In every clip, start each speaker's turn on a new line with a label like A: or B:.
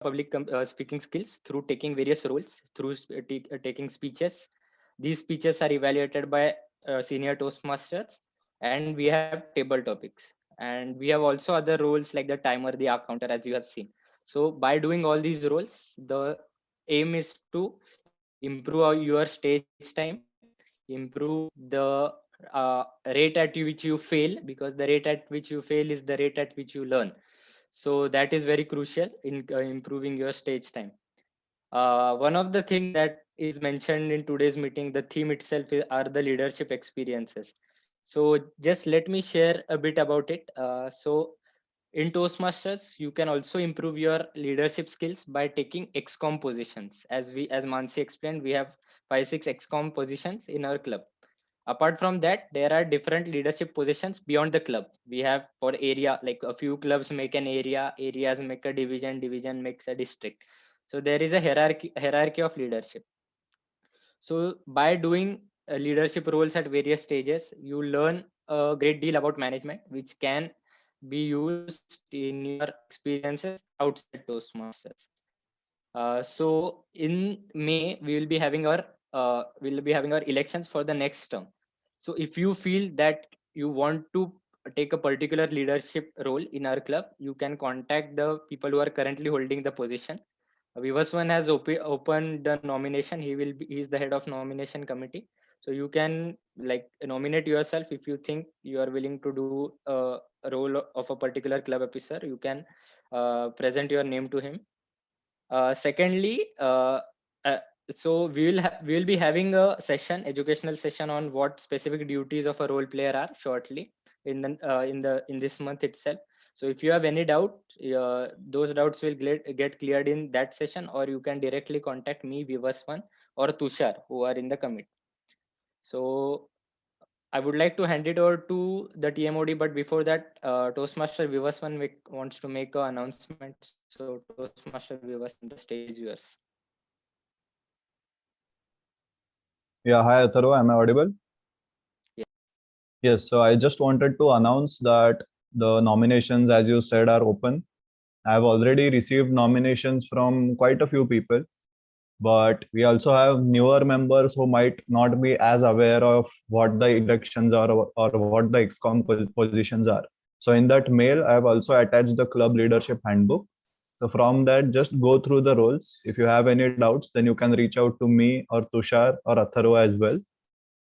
A: public speaking skills through taking various roles, through taking speeches. These speeches are evaluated by senior Toastmasters, and we have table topics. And we have also other roles like the timer, the up counter, as you have seen. So by doing all these roles, the aim is to improve your stage time, improve the rate at which you fail, because the rate at which you fail is the rate at which you learn. So that is very crucial in improving your stage time. One of the things that is mentioned in today's meeting, the theme itself are the leadership experiences. So just let me share a bit about it. So in Toastmasters, you can also improve your leadership skills by taking XCOM positions. As Mansi explained, we have 5, 6 XCOM positions in our club. Apart from that, there are different leadership positions beyond the club. We have for area, like a few clubs make an area, areas make a division, division makes a district. So there is a hierarchy of leadership. So by doing leadership roles at various stages, you learn a great deal about management, which can be used in your experiences outside Toastmasters. So in May we'll be having our elections for the next term. So if you feel that you want to take a particular leadership role in our club, you can contact the people who are currently holding the position. Vivaswan has opened the nomination. He's the head of nomination committee. So you can like nominate yourself if you think you are willing to do a role of a particular club officer. You can present your name to him. Secondly, uh, so we will be having a session, educational session on what specific duties of a role player are shortly in this month itself. So if you have any doubt, those doubts will get cleared in that session, or you can directly contact me, Vivaswan, or Tushar, who are in the committee. So I would like to hand it over to the TMOD, but before that, Toastmaster Vivaswan wants to make an announcement. So Toastmaster Vivaswan, the stage is yours.
B: Yeah, hi Atharva, am I audible?
A: Yeah.
B: Yes, so I just wanted to announce that the nominations, as you said, are open. I have already received nominations from quite a few people, but we also have newer members who might not be as aware of what the elections are or what the XCOM positions are. So in that mail, I have also attached the club leadership handbook. So from that, just go through the roles. If you have any doubts, then you can reach out to me or Tushar or Atharva as well.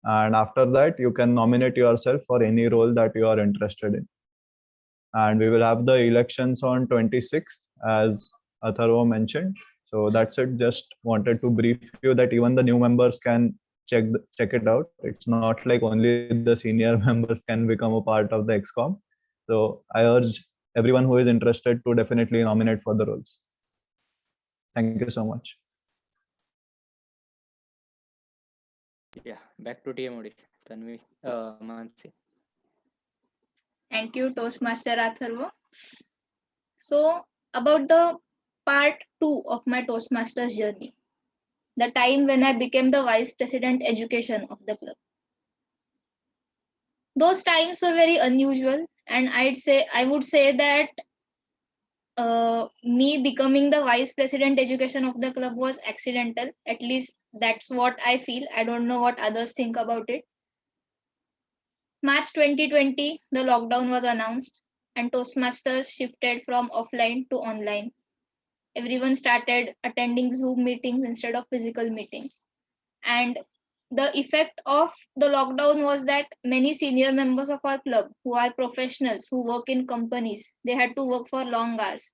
B: And after that, you can nominate yourself for any role that you are interested in. And we will have the elections on 26th, as Atharva mentioned. So that's it. Just wanted to brief you that even the new members can check it out. It's not like only the senior members can become a part of the XCOM. So I urge everyone who is interested to definitely nominate for the roles. Thank you so much.
A: Yeah, back to TMOD. Tanvi, Mansi.
C: Thank you, Toastmaster Atharva. So, about the part 2 of my Toastmasters journey, the time when I became the Vice President Education of the club. Those times were very unusual, and I would say that me becoming the Vice President Education of the club was accidental. At least that's what I feel. I don't know what others think about it. March 2020, the lockdown was announced, and Toastmasters shifted from offline to online. Everyone started attending Zoom meetings instead of physical meetings. And the effect of the lockdown was that many senior members of our club who are professionals who work in companies, they had to work for long hours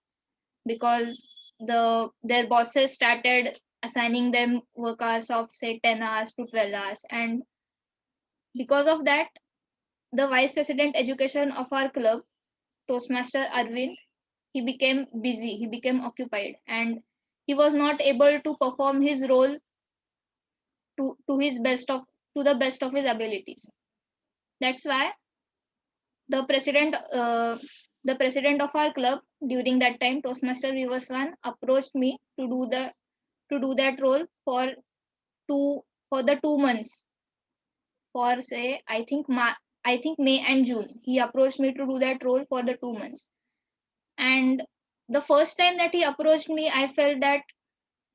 C: because their bosses started assigning them work hours of say 10 hours to 12 hours. And because of that, the vice president education of our club, Toastmaster Arvind, he became busy, he became occupied, and he was not able to perform his role to his best of to the best of his abilities. That's why the president the president of our club during that time, Toastmaster Vivaswan, approached me to do that role two for the 2 months, for say I think May and June. He approached me to do that role for the 2 months. And the first time that he approached me, I felt that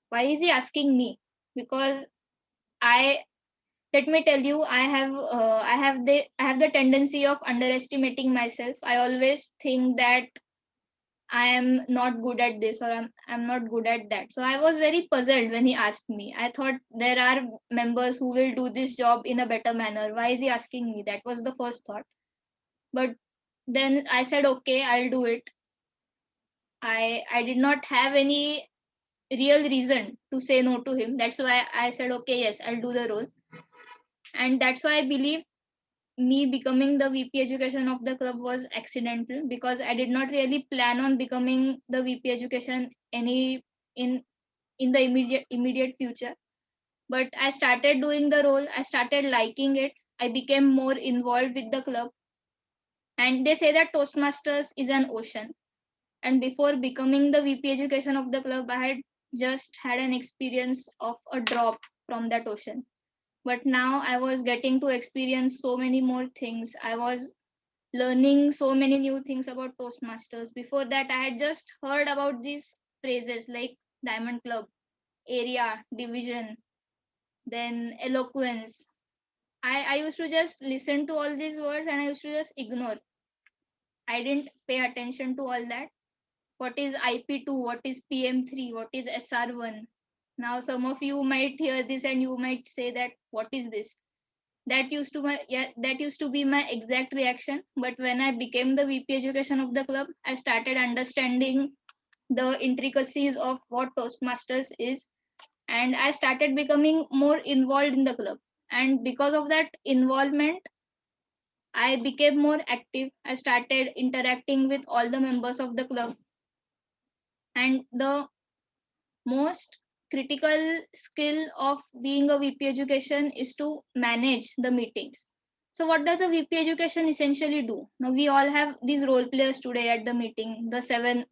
C: why is he asking me? Because I let me tell you, I have the tendency of underestimating myself. I always think that I am not good at this, or I'm not good at that. So I was very puzzled when he asked me. I thought there are members who will do this job in a better manner. Why is he asking me? That was the first thought. But then I said, okay, I'll do it. I did not have any real reason to say no to him. That's why I said, okay, yes, I'll do the role. And that's why I believe me becoming the VP education of the club was accidental, because I did not really plan on becoming the VP education any in the immediate future. But I started doing the role, I started liking it, I became more involved with the club. And they say that Toastmasters is an ocean. And before becoming the VP education of the club, I had just had an experience of a drop from that ocean. But now I was getting to experience so many more things. I was learning so many new things about Toastmasters. Before that, I had just heard about these phrases like Diamond Club, area, division, then eloquence. I used to just listen to all these words and I used to just ignore. I didn't pay attention to all that. What is IP2? What is PM3? What is SR1? Now, some of you might hear this and you might say that, what is this? That used to be my exact reaction. But when I became the VP education of the club, I started understanding the intricacies of what Toastmasters is, and I started becoming more involved in the club. And because of that involvement, I became more active. I started interacting with all the members of the club. And the most critical skill of being a VP education is to manage the meetings. So, what does a VP education essentially do? Now, we all have these role players today at the meeting, the 7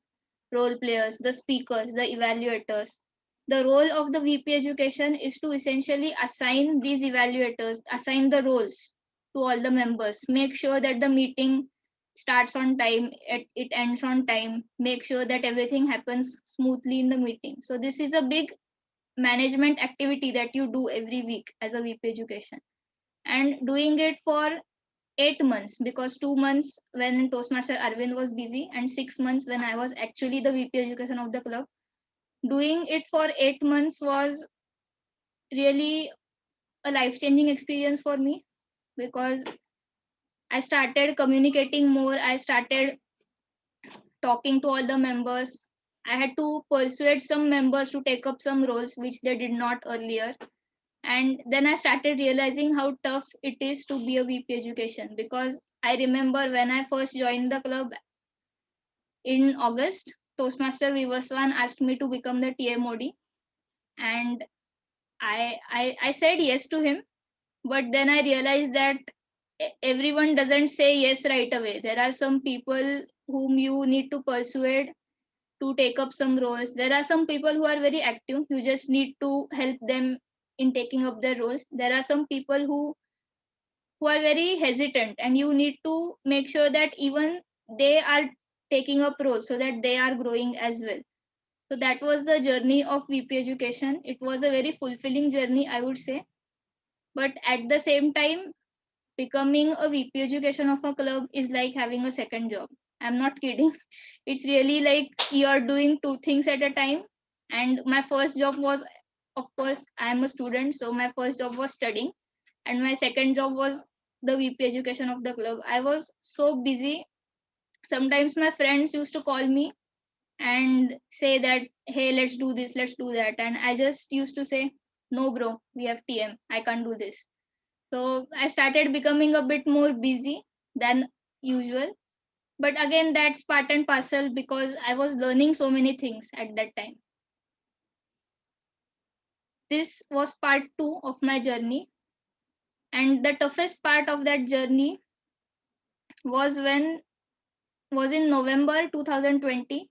C: role players, the speakers, the evaluators. The role of the VP education is to essentially assign these evaluators, assign the roles to all the members, make sure that the meeting starts on time, it ends on time, make sure that everything happens smoothly in the meeting. So this is a big management activity that you do every week as a VP education, and doing it for 8 months, because 2 months when Toastmaster Arvind was busy and 6 months when I was actually the VP education of the club. Doing it for 8 months was really a life changing experience for me, because I started communicating more, I started talking to all the members. I had to persuade some members to take up some roles which they did not earlier. And then I started realizing how tough it is to be a VP education, because I remember when I first joined the club in August, Toastmaster Vivaswan asked me to become the TMOD, and I said yes to him. But then I realized that everyone doesn't say yes right away. There are some people whom you need to persuade to take up some roles. There are some people who are very active. You just need to help them in taking up their roles. There are some people who are very hesitant, and you need to make sure that even they are taking up roles so that they are growing as well. So that was the journey of VP education. It was a very fulfilling journey, I would say. But at the same time, becoming a VP education of a club is like having a second job. I'm not kidding. It's really like you're doing two things at a time. And my first job was, of course, I'm a student, so my first job was studying, and my second job was the VP education of the club. I was so busy. Sometimes my friends used to call me and say that, hey, let's do this, let's do that. And I just used to say, no, bro, we have TM. I can't do this. So I started becoming a bit more busy than usual. But again, that's part and parcel, because I was learning so many things at that time. This was part 2 of my journey. And the toughest part of that journey was in November 2020,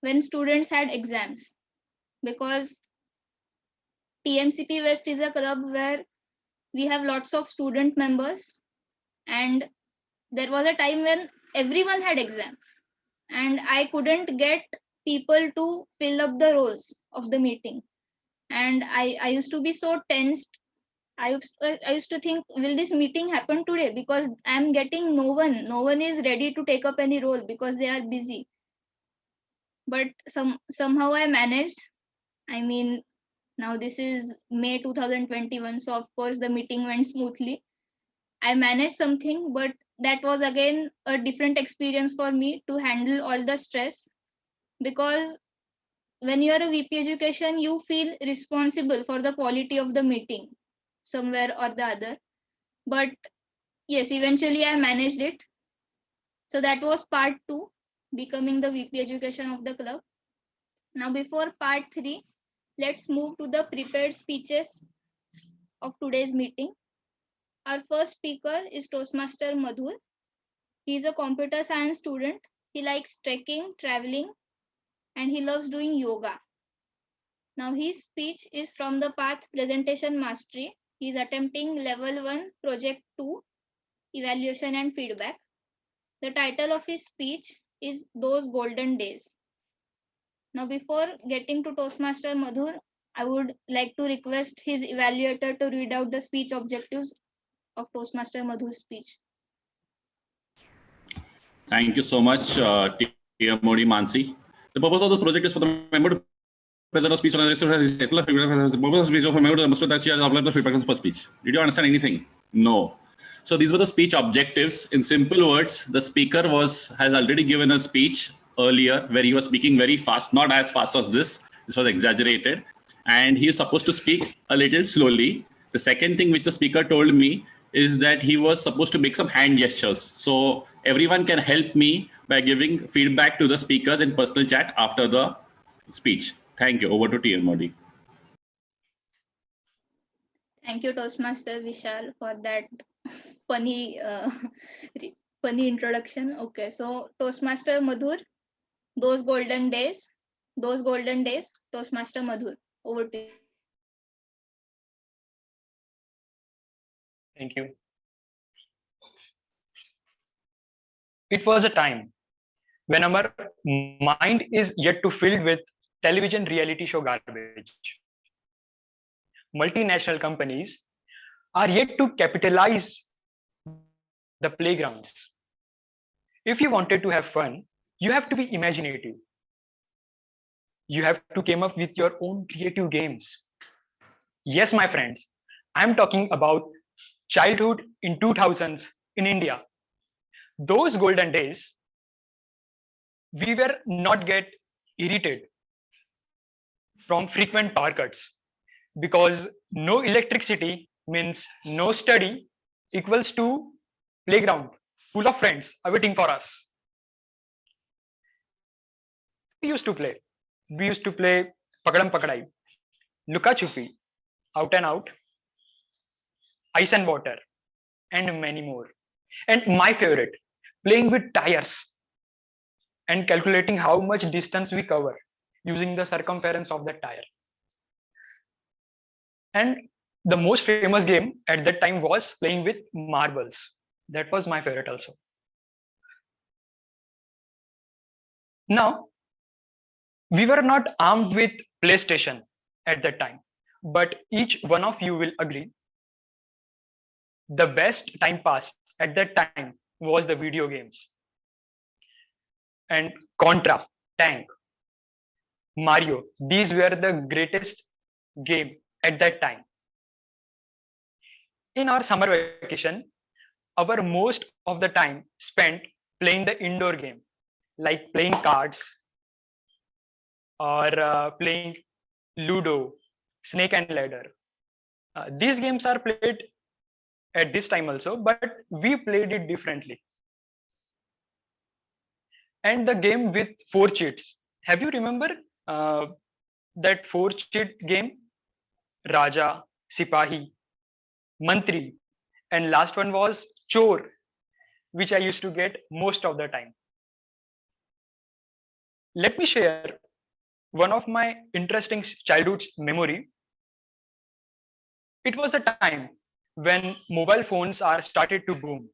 C: when students had exams, because TMCP West is a club where we have lots of student members, and there was a time when everyone had exams. and I couldn't get people to fill up the roles of the meeting. And I used to be so tensed. I used to think, will this meeting happen today? Because I'm getting no one is ready to take up any role because they are busy. But somehow I managed. I mean, now this is May 2021, so of course the meeting went smoothly. I managed something, but that was again a different experience for me to handle all the stress, because when you are a VP education, you feel responsible for the quality of the meeting somewhere or the other. But yes, eventually I managed it. So that was part 2, becoming the VP education of the club. Now, before part 3, let's move to the prepared speeches of today's meeting. Our first speaker is Toastmaster Madhur. He is a computer science student. He likes trekking, traveling, and he loves doing yoga. Now, his speech is from the Path Presentation Mastery. He is attempting Level 1, Project 2, Evaluation and Feedback. The title of his speech is Those Golden Days. Now, before getting to Toastmaster Madhur, I would like to request his evaluator to read out the speech objectives of Toastmaster Madhur's speech.
D: Thank you so much, T.M. Modi Mansi. The purpose of this project is for the member to present a speech on the purpose of speech of a member to demonstrate that she has applied the feedback for speech. Did you understand anything? No. So these were the speech objectives. In simple words, the speaker has already given a speech earlier where he was speaking very fast, not as fast as this. This was exaggerated. And he is supposed to speak a little slowly. The second thing which the speaker told me is that he was supposed to make some hand gestures. So everyone can help me by giving feedback to the speakers in personal chat after the speech. Thank you. Over to TM Modi.
C: Thank you, Toastmaster Vishal, for that funny, funny introduction. Okay, so Toastmaster Madhur, those golden days, Toastmaster Madhur, over to you.
E: Thank you. It was a time when our mind is yet to filled with television reality show garbage. Multinational companies are yet to capitalize the playgrounds. If you wanted to have fun, you have to be imaginative. You have to come up with your own creative games. Yes, my friends, I'm talking about childhood in 2000s in India. Those golden days, we were not get irritated from frequent power cuts, because no electricity means no study equals to playground full of friends awaiting for us. We used to play Pakadam Pakadai, Luka Chupi, Out and Out, Ice and Water, and many more. And my favorite, playing with tires and calculating how much distance we cover using the circumference of the tire. And the most famous game at that time was playing with marbles. That was my favorite also. Now, we were not armed with PlayStation at that time, but each one of you will agree the best time pass at that time was the video games. And Contra, Tank, Mario, these were the greatest game at that time. In our summer vacation, our most of the time spent playing the indoor game, like playing cards or playing Ludo, Snake and Ladder. These games are played at this time also, but we played it differently. And the game with 4 cheats. Have you remember that 4 cheat game? Raja, Sipahi, Mantri, and last one was Chor, which I used to get most of the time. Let me share one of my interesting childhood memory. It was a time when mobile phones are started to boom.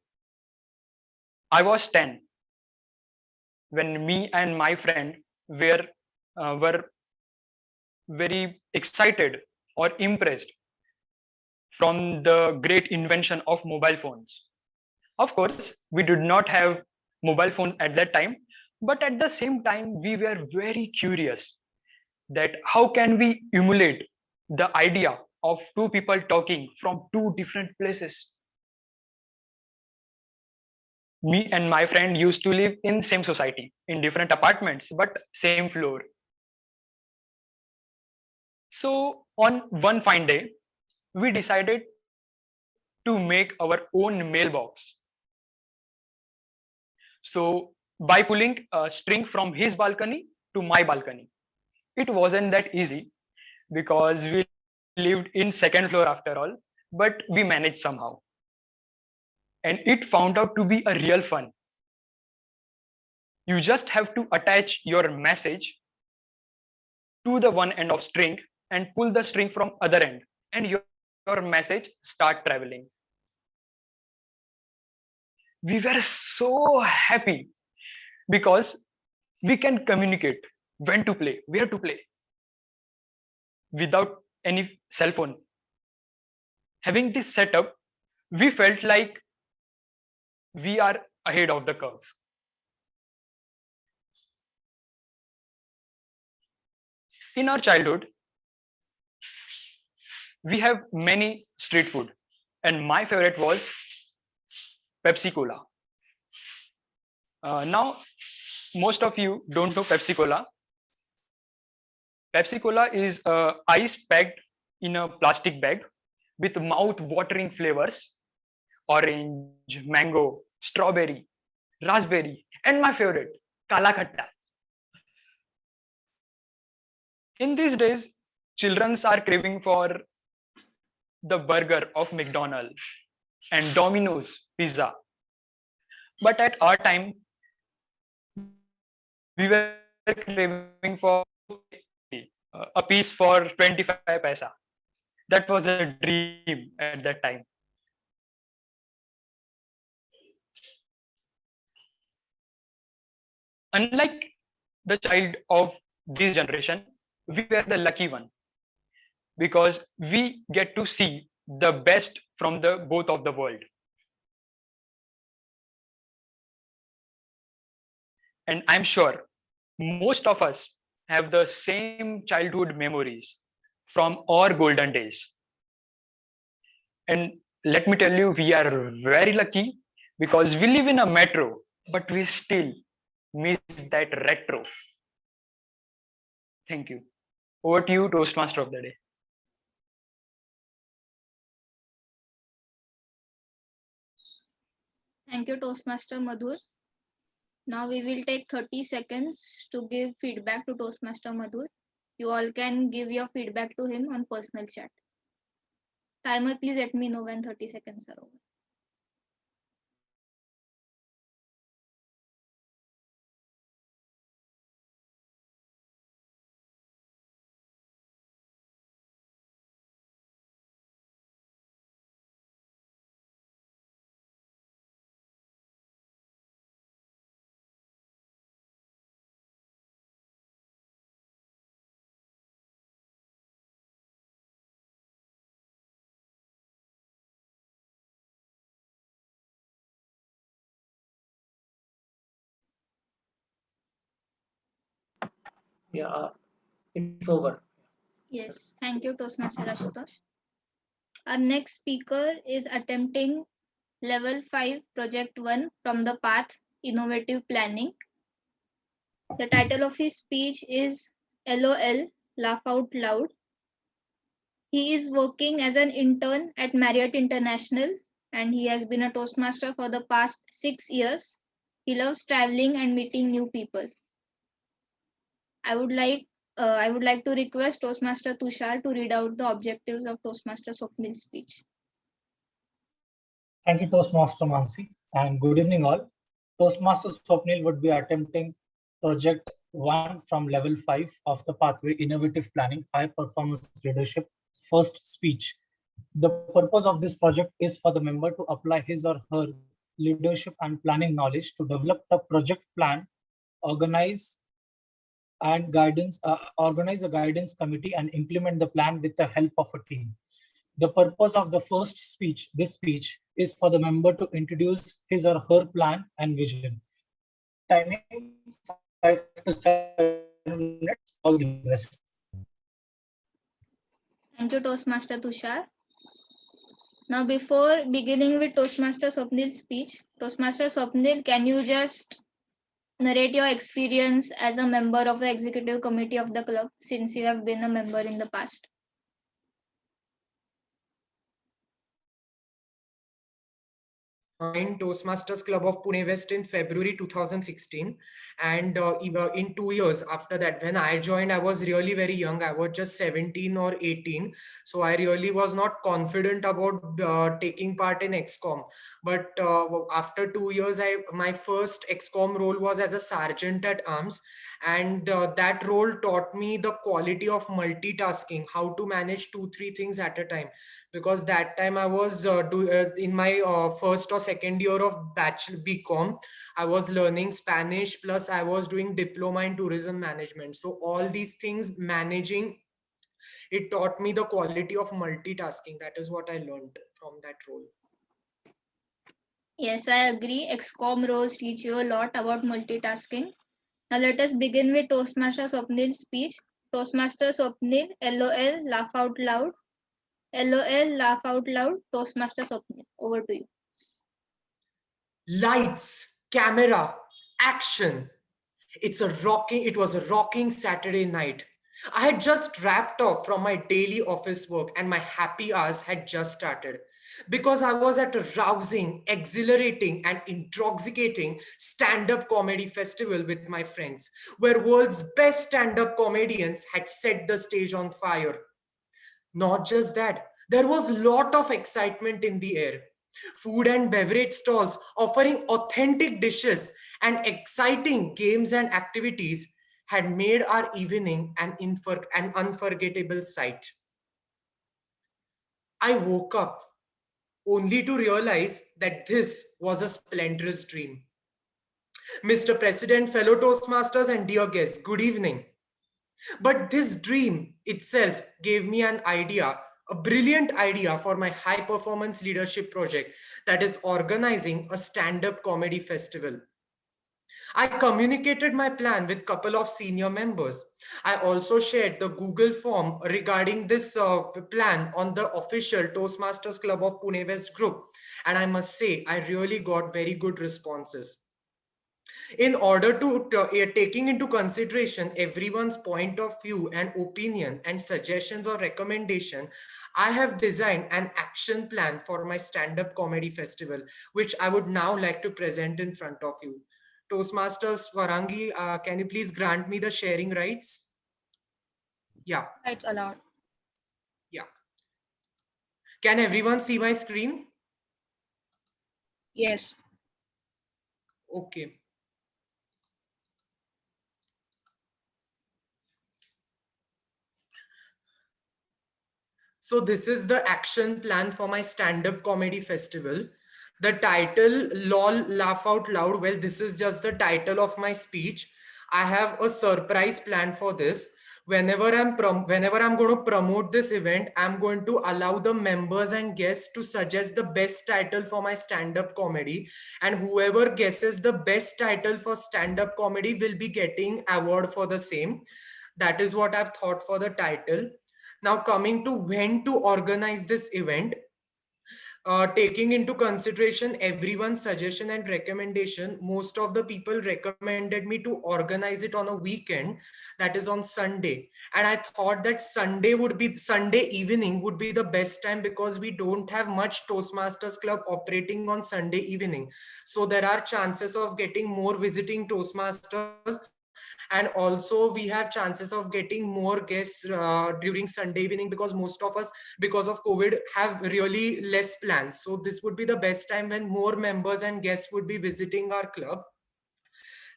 E: I was 10. when me and my friend were very excited or impressed from the great invention of mobile phones. Of course, we did not have mobile phones at that time, but at the same time, we were very curious that how can we emulate the idea of two people talking from two different places. Me and my friend used to live in same society in different apartments, but same floor. So on one fine day, we decided to make our own mailbox. So by pulling a string from his balcony to my balcony, it wasn't that easy because we lived in second floor after all, but we managed somehow. And it found out to be a real fun. You just have to attach your message to the one end of string and pull the string from other end, and your message start traveling. We were so happy because we can communicate when to play, where to play without any cell phone. Having this setup, we felt like we are ahead of the curve. In our childhood, we have many street food, and my favorite was Pepsi Cola. Now, most of you don't know Pepsi Cola. Pepsi Cola is ice packed in a plastic bag with mouth-watering flavors: orange, mango, strawberry, raspberry, and my favorite, Kala Khatta. In these days, children are craving for the burger of McDonald's and Domino's pizza. But at our time, we were craving for a piece for 25 paisa. That was a dream at that time. Unlike the child of this generation, we were the lucky one because we get to see the best from the both of the world. And I'm sure most of us have the same childhood memories from our golden days. And let me tell you, we are very lucky because we live in a metro, but we still miss that retro. Thank you. Over to you, Toastmaster of the day.
C: Thank you, Toastmaster Madhur. Now we will take 30 seconds to give feedback to Toastmaster Madhur. You all can give your feedback to him on personal chat. Timer, please let me know when 30 seconds are over.
F: Yeah, it's over.
C: Yes, thank you, Toastmaster Ashutosh. Our next speaker is attempting level 5 project 1 from the path innovative planning. The title of his speech is LOL, laugh out loud. He is working as an intern at Marriott International and he has been a Toastmaster for the past 6 years. He loves traveling and meeting new people. I would like to request Toastmaster Tushar to read out the objectives of Toastmaster Swapnil's speech.
G: Thank you, Toastmaster Mansi, and good evening all. Toastmaster Swapnil would be attempting project 1 from level 5 of the pathway Innovative Planning, High Performance Leadership, first speech. The purpose of this project is for the member to apply his or her leadership and planning knowledge to develop a project plan organize a guidance committee and implement the plan with the help of a team. The purpose of the this speech, is for the member to introduce his or her plan and vision. Timing 5 to 7 minutes. All the best.
C: Thank you, Toastmaster Tushar. Now, before beginning with Toastmaster Swapnil's speech, Toastmaster Swapnil, can you just narrate your experience as a member of the executive committee of the club, since you have been a member in the past?
H: In Toastmasters Club of Pune West in February 2016, and in 2 years after that, when I joined, I was really very young. I was just 17 or 18, so I really was not confident about taking part in XCOM. But after 2 years, my first XCOM role was as a sergeant at arms, and that role taught me the quality of multitasking, how to manage 2-3 things at a time. Because that time I was in my first or second year of bachelor BCom. I was learning Spanish, plus I was doing diploma in tourism management. So all these things managing, it taught me the quality of multitasking. That is what I learned from that role.
C: Yes, I agree. XCOM roles teach you a lot about multitasking. Now let us begin with Toastmaster Swapnil's speech. Toastmaster Swapnil, LOL, laugh out loud. LOL, laugh out loud. Toastmaster Swapnil, over to you.
H: Lights, camera, action. It was a rocking Saturday night. I had just wrapped off from my daily office work and my happy hours had just started. Because I was at a rousing, exhilarating, and intoxicating stand-up comedy festival with my friends, where world's best stand-up comedians had set the stage on fire. Not just that, there was a lot of excitement in the air. Food and beverage stalls offering authentic dishes and exciting games and activities had made our evening an unforgettable sight. I woke up only to realize that this was a splendorous dream. Mr. President, fellow Toastmasters, and dear guests, good evening. But this dream itself gave me an idea, a brilliant idea for my high performance leadership project, that is organizing a stand-up comedy festival. I communicated my plan with a couple of senior members. I also shared the Google form regarding this plan on the official Toastmasters Club of Pune West group. And I must say, I really got very good responses. In order to taking into consideration everyone's point of view and opinion and suggestions or recommendation, I have designed an action plan for my stand-up comedy festival, which I would now like to present in front of you. Toastmasters Swarangi, can you please grant me the sharing rights? Yeah.
C: It's allowed.
H: Yeah. Can everyone see my screen?
C: Yes.
H: Okay. So this is the action plan for my stand-up comedy festival. The title, LOL, laugh out loud. Well, this is just the title of my speech. I have a surprise plan for this. Whenever I'm going to promote this event, I'm going to allow the members and guests to suggest the best title for my stand-up comedy. And whoever guesses the best title for stand-up comedy will be getting award for the same. That is what I've thought for the title. Now coming to when to organize this event, taking into consideration everyone's suggestion and recommendation, most of the people recommended me to organize it on a weekend, that is on Sunday. And I thought that Sunday evening would be the best time, because we don't have much Toastmasters Club operating on Sunday evening. So there are chances of getting more visiting Toastmasters. And also we have chances of getting more guests during Sunday evening, because most of us, because of COVID, have really less plans. So this would be the best time when more members and guests would be visiting our club.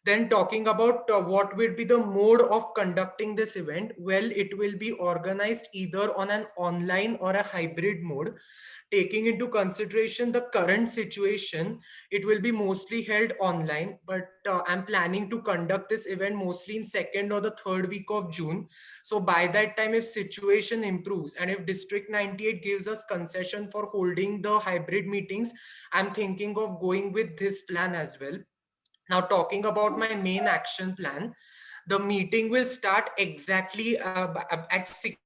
H: Then talking about what will be the mode of conducting this event, well, it will be organized either on an online or a hybrid mode. Taking into consideration the current situation, it will be mostly held online, but I'm planning to conduct this event mostly in 2nd or the 3rd week of June. So by that time, if situation improves and if District 98 gives us concession for holding the hybrid meetings, I'm thinking of going with this plan as well. Now, talking about my main action plan, the meeting will start exactly at 6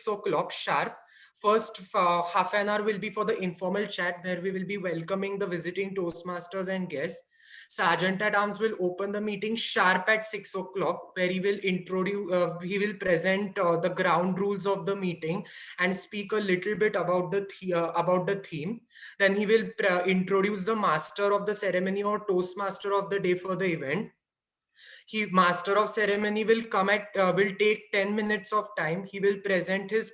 H: o'clock sharp. First, half an hour will be for the informal chat where we will be welcoming the visiting Toastmasters and guests. Sergeant at Arms will open the meeting sharp at 6 o'clock, where he will he will present the ground rules of the meeting and speak a little bit about the theme. Then he will introduce the master of the ceremony or Toastmaster of the day for the event. Master of ceremony will come at will take 10 minutes of time. He will present his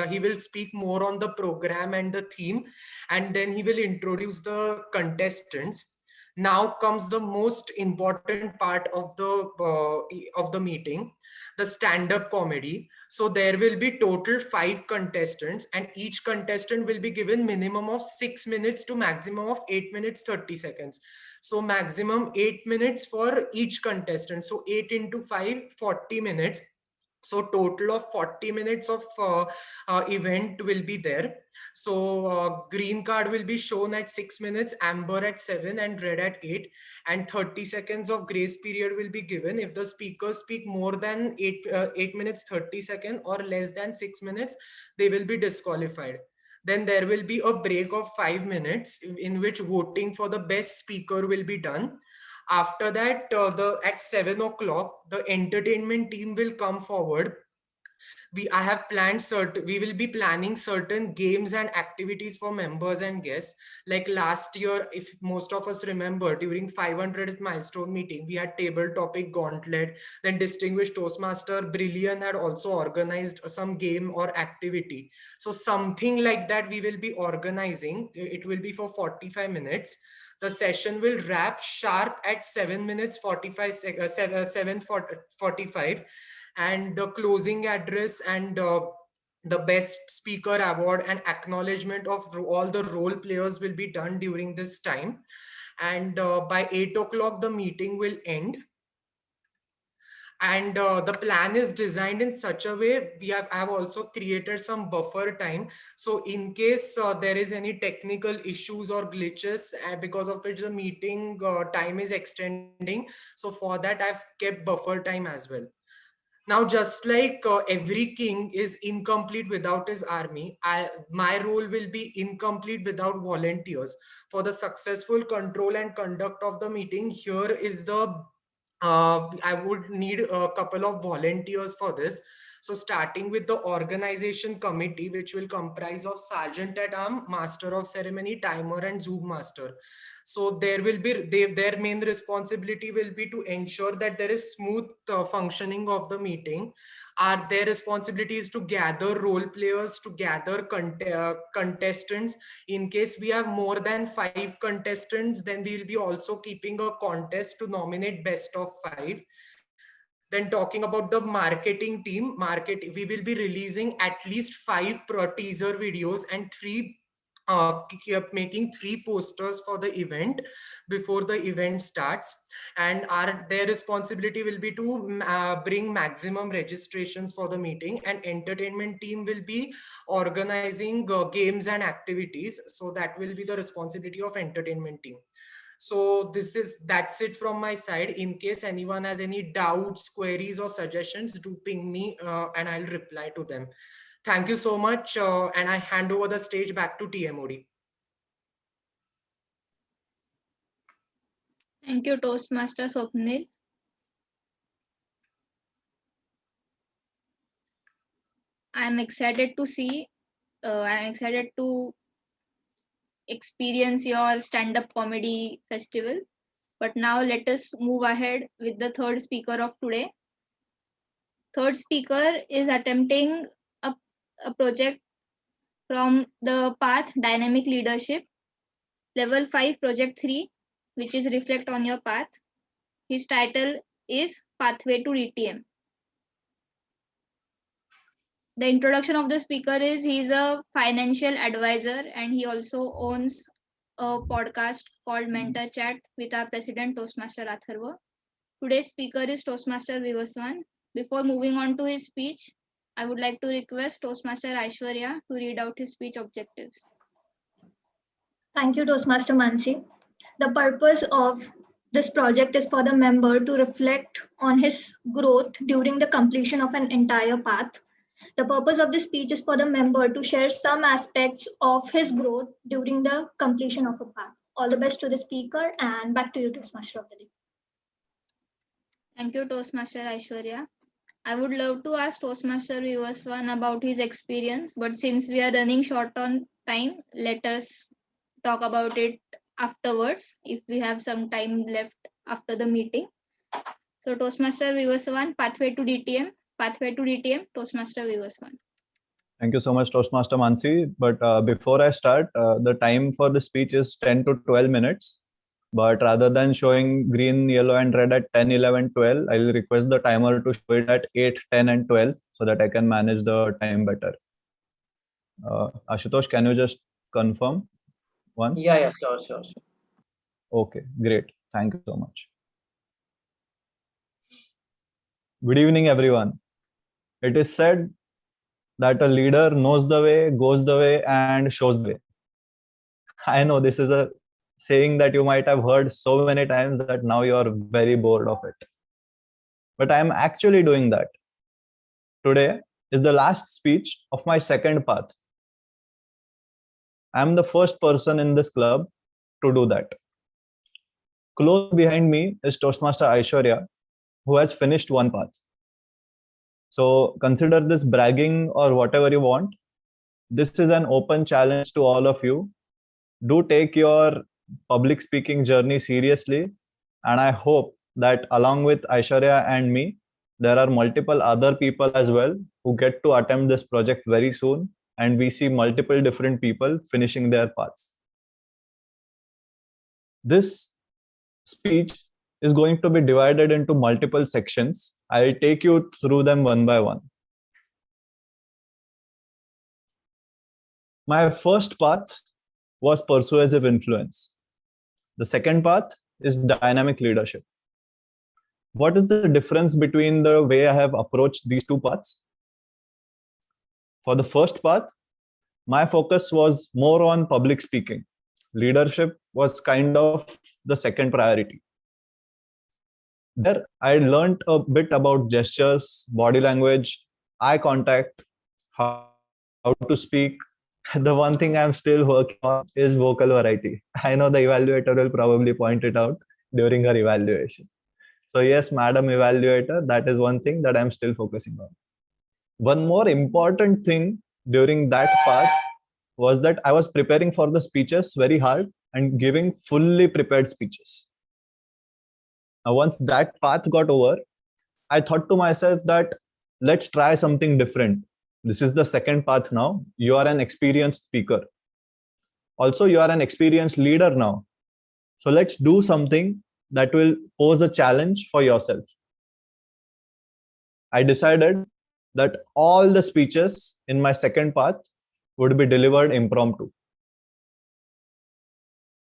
H: he will speak more on the program and the theme, and then he will introduce the contestants. Now comes the most important part of the meeting, the stand-up comedy. So there will be total 5 contestants, and each contestant will be given minimum of 6 minutes to maximum of 8 minutes 30 seconds. So maximum 8 minutes for each contestant. So 8 into 5, 40 minutes. So total of 40 minutes of event will be there. So green card will be shown at 6 minutes, amber at 7 and red at 8, and 30 seconds of grace period will be given. If the speakers speak more than 8 minutes 30 seconds or less than 6 minutes, they will be disqualified. Then there will be a break of 5 minutes in which voting for the best speaker will be done. After that, at 7 o'clock, the entertainment team will come forward. We will be planning certain games and activities for members and guests. Like last year, if most of us remember, during 500th milestone meeting, we had table topic gauntlet. Then distinguished Toastmaster Brilliant had also organized some game or activity. So something like that we will be organizing. It will be for 45 minutes. The session will wrap sharp at 7 minutes 45 7:45, and the closing address and the best speaker award and acknowledgement of all the role players will be done during this time. And by 8 o'clock, the meeting will end. And the plan is designed in such a way, I have also created some buffer time. So in case there is any technical issues or glitches because of which the meeting time is extending, so for that I've kept buffer time as well. Now, just like every king is incomplete without his army, my role will be incomplete without volunteers. For the successful control and conduct of the meeting, here is the I would need a couple of volunteers for this. So starting with the organization committee, which will comprise of Sergeant at Arms, Master of Ceremony, Timer, and Zoom Master. So there will be their main responsibility will be to ensure that there is smooth functioning of the meeting. Their responsibility is to gather role players, to gather contestants. In case we have more than 5 contestants, then we will be also keeping a contest to nominate best of 5. Then talking about the marketing team, we will be releasing at least 5 teaser videos and 3 making 3 posters for the event before the event starts. And their responsibility will be to bring maximum registrations for the meeting, and entertainment team will be organizing games and activities. So that will be the responsibility of entertainment team. So that's it from my side. In case anyone has any doubts, queries, or suggestions, do ping me and I'll reply to them. Thank you so much. And I hand over the stage back to TMOD.
C: Thank you, Toastmaster Swapnil. I'm excited to experience your stand-up comedy festival. But now let us move ahead with the third speaker of today. Third speaker is attempting a project from the path Dynamic Leadership, level 5 project 3, which is Reflect on Your Path. His title is Pathway to DTM. The introduction of the speaker is he's a financial advisor and he also owns a podcast called Mentor Chat with our president Toastmaster Atharva. Today's speaker is Toastmaster Vivaswan. Before moving on to his speech, I would like to request Toastmaster Aishwarya to read out his speech objectives.
I: Thank you, Toastmaster Mansi. The purpose of this project is for the member to reflect on his growth during the completion of an entire path. The purpose of this speech is for the member to share some aspects of his growth during the completion of a path. All the best to the speaker, and back to you, Toastmaster of the day.
C: Thank you, Toastmaster Aishwarya. I would love to ask Toastmaster Vivaswan about his experience, but since we are running short on time, let us talk about it afterwards if we have some time left after the meeting. So Toastmaster Vivaswan, Pathway to DTM. Pathway to DTM, Toastmaster Vivaswan.
B: Thank you so much, Toastmaster Mansi. But before I start, the time for the speech is 10 to 12 minutes. But rather than showing green, yellow, and red at 10, 11, 12, I'll request the timer to show it at 8, 10, and 12 so that I can manage the time better. Ashutosh, can you just confirm once?
F: Yeah, sure.
B: Okay, great. Thank you so much. Good evening, everyone. It is said that a leader knows the way, goes the way, and shows the way. I know this is a saying that you might have heard so many times that now you are very bored of it. But I am actually doing that. Today is the last speech of my second path. I am the first person in this club to do that. Close behind me is Toastmaster Aishwarya, who has finished one path. So consider this bragging or whatever you want. This is an open challenge to all of you. Do take your public speaking journey seriously. And I hope that along with Aishwarya and me, there are multiple other people as well who get to attempt this project very soon. And we see multiple different people finishing their paths. This speech is going to be divided into multiple sections. I'll take you through them one by one. My first path was persuasive influence. The second path is dynamic leadership. What is the difference between the way I have approached these two paths? For the first path, my focus was more on public speaking. Leadership was kind of the second priority. There, I learned a bit about gestures, body language, eye contact, how to speak. The one thing I'm still working on is vocal variety. I know the evaluator will probably point it out during her evaluation. So yes, Madam Evaluator, that is one thing that I'm still focusing on. One more important thing during that part was that I was preparing for the speeches very hard and giving fully prepared speeches. Now, once that path got over, I thought to myself that let's try something different. This is the second path now. You are an experienced speaker. Also, you are an experienced leader now. So let's do something that will pose a challenge for yourself. I decided that all the speeches in my second path would be delivered impromptu.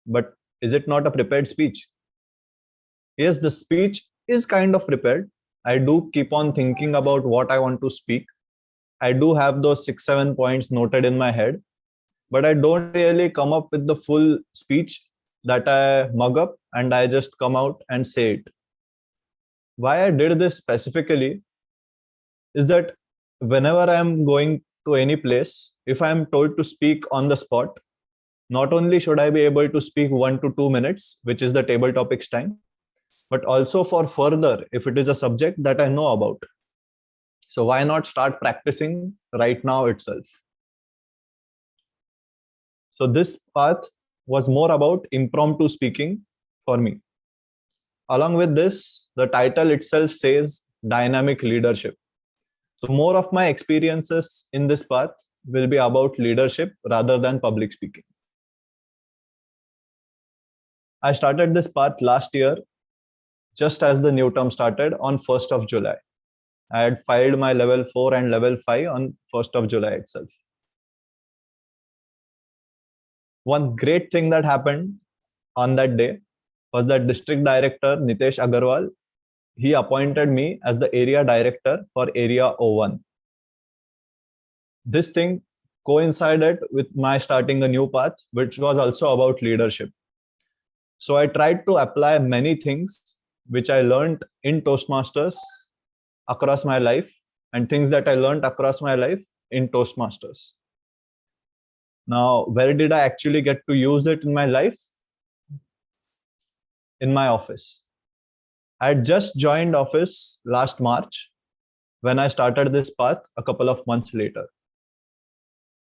B: But is it not a prepared speech? Yes, the speech is kind of prepared. I do keep on thinking about what I want to speak. I do have those 6-7 points noted in my head, but I don't really come up with the full speech that I mug up and I just come out and say it. Why I did this specifically is that whenever I'm going to any place, if I'm told to speak on the spot, not only should I be able to speak 1 to 2 minutes, which is the table topics time, but also for further if it is a subject that I know about. So why not start practicing right now itself? So this path was more about impromptu speaking for me. Along with this, the title itself says dynamic leadership. So more of my experiences in this path will be about leadership rather than public speaking. I started this path last year, just as the new term started on 1st of July. I had filed my level 4 and level 5 on 1st of July itself. One great thing that happened on that day was that District Director Nitesh Agarwal, he appointed me as the area director for Area 01. This thing coincided with my starting a new path, which was also about leadership. So I tried to apply many things which I learned in Toastmasters across my life, and things that I learned across my life in Toastmasters. Now, where did I actually get to use it in my life? In my office. I had just joined office last March when I started this path a couple of months later.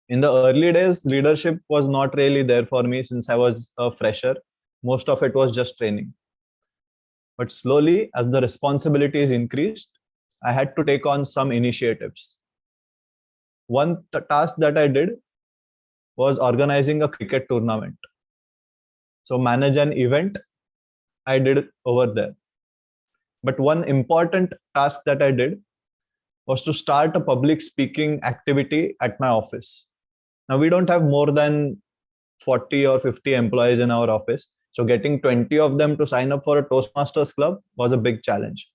B: In the early days, leadership was not really there for me since I was a fresher. Most of it was just training. But slowly, as the responsibilities increased, I had to take on some initiatives. One task that I did was organizing a cricket tournament. So manage an event, I did over there. But one important task that I did was to start a public speaking activity at my office. Now, we don't have more than 40 or 50 employees in our office. So getting 20 of them to sign up for a Toastmasters club was a big challenge.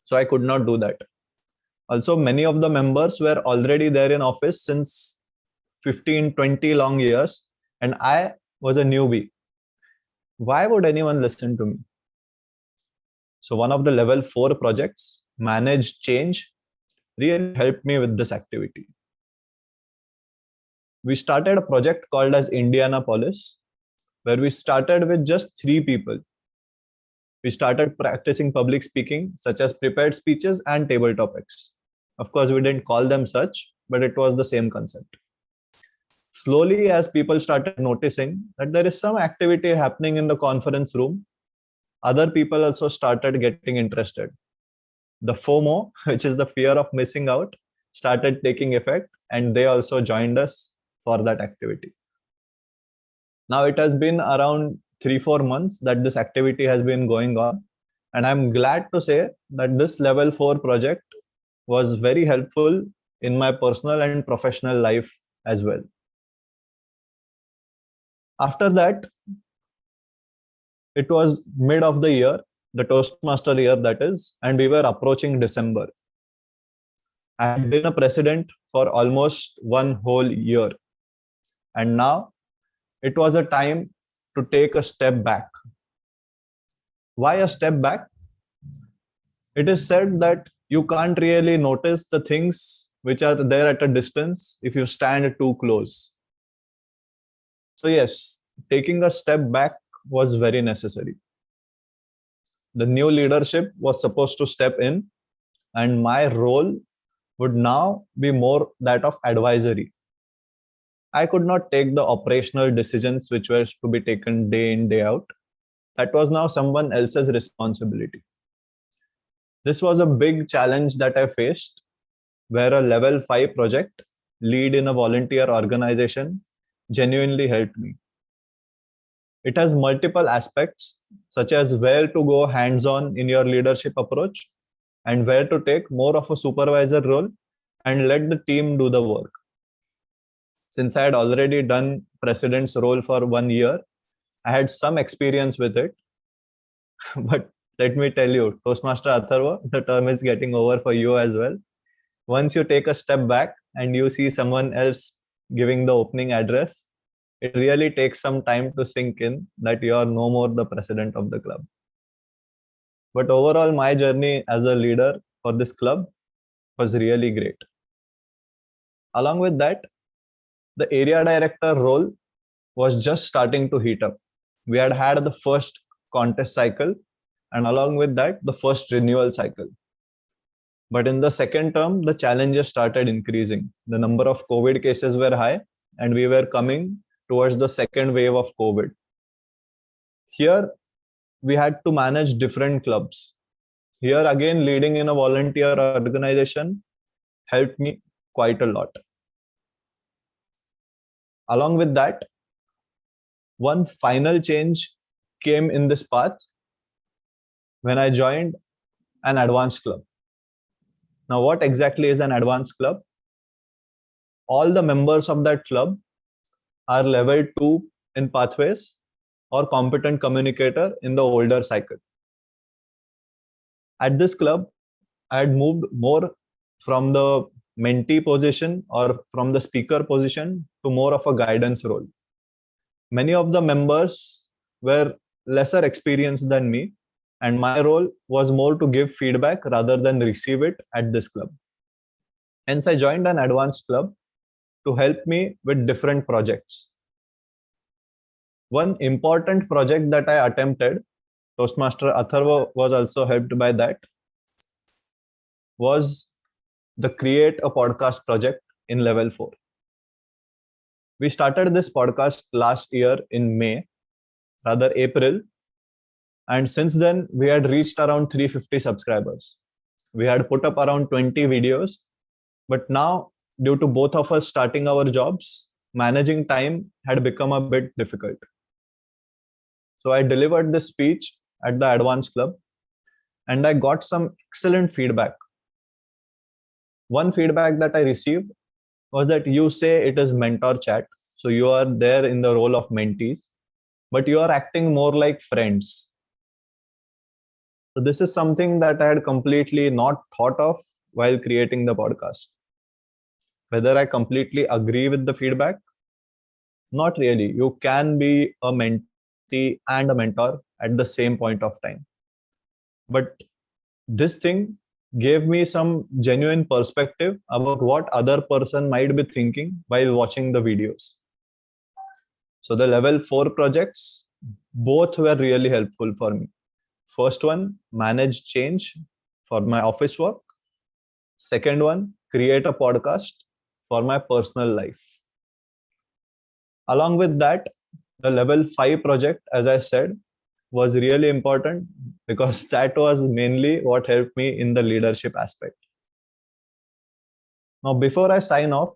B: So I could not do that. Also, many of the members were already there in office since 15, 20 long years, and I was a newbie. Why would anyone listen to me? So one of the level 4 projects, Manage Change, really helped me with this activity. We started a project called as Indianapolis, where we started with just 3 people. We started practicing public speaking, such as prepared speeches and table topics. Of course, we didn't call them such, but it was the same concept. Slowly, as people started noticing that there is some activity happening in the conference room, other people also started getting interested. The FOMO, which is the fear of missing out, started taking effect, and they also joined us for that activity. Now it has been around 3-4 months that this activity has been going on, and I'm glad to say that this level 4 project was very helpful in my personal and professional life as well. After that, it was mid of the year, the Toastmaster year that is, and we were approaching December. I had been a president for almost one whole year, and now it was a time to take a step back. Why a step back? It is said that you can't really notice the things which are there at a distance if you stand too close. So yes, taking a step back was very necessary. The new leadership was supposed to step in, and my role would now be more that of advisory. I could not take the operational decisions which were to be taken day in, day out. That was now someone else's responsibility. This was a big challenge that I faced, where a level 5 project lead in a volunteer organization genuinely helped me. It has multiple aspects, such as where to go hands-on in your leadership approach and where to take more of a supervisor role and let the team do the work. Since I had already done president's role for 1 year, I had some experience with it. But let me tell you, Toastmaster Atharva, the term is getting over for you as well. Once you take a step back and you see someone else giving the opening address, it really takes some time to sink in that you are no more the president of the club. But overall, my journey as a leader for this club was really great. Along with that, the area director role was just starting to heat up. We had had the first contest cycle, and along with that, the first renewal cycle. But in the second term, the challenges started increasing. The number of COVID cases were high, and we were coming towards the second wave of COVID. Here, we had to manage different clubs. Here again, leading in a volunteer organization helped me quite a lot. Along with that, one final change came in this path, when I joined an advanced club. Now, what exactly is an advanced club? All the members of that club are level 2 in pathways or competent communicator in the older cycle. At this club, I had moved more from the mentee position or from the speaker position to more of a guidance role. Many of the members were lesser experienced than me, and my role was more to give feedback rather than receive it at this club. Hence, I joined an advanced club to help me with different projects. One important project that I attempted, Toastmaster Atharva was also helped by that, was the Create a Podcast project in level 4. We started this podcast last year in May, rather April, and since then we had reached around 350 subscribers. We had put up around 20 videos, but now due to both of us starting our jobs, managing time had become a bit difficult. So I delivered this speech at the Advanced Club and I got some excellent feedback. One feedback that I received was that you say it is mentor chat. So you are there in the role of mentees, but you are acting more like friends. So this is something that I had completely not thought of while creating the podcast. Whether I completely agree with the feedback? Not really. You can be a mentee and a mentor at the same point of time. But this thing gave me some genuine perspective about what other person might be thinking while watching the videos. So the level 4 projects, both were really helpful for me. First one, manage change for my office work. Second one, create a podcast for my personal life. Along with that, the level 5 project, as I said, was really important because that was mainly what helped me in the leadership aspect. Now, before I sign off,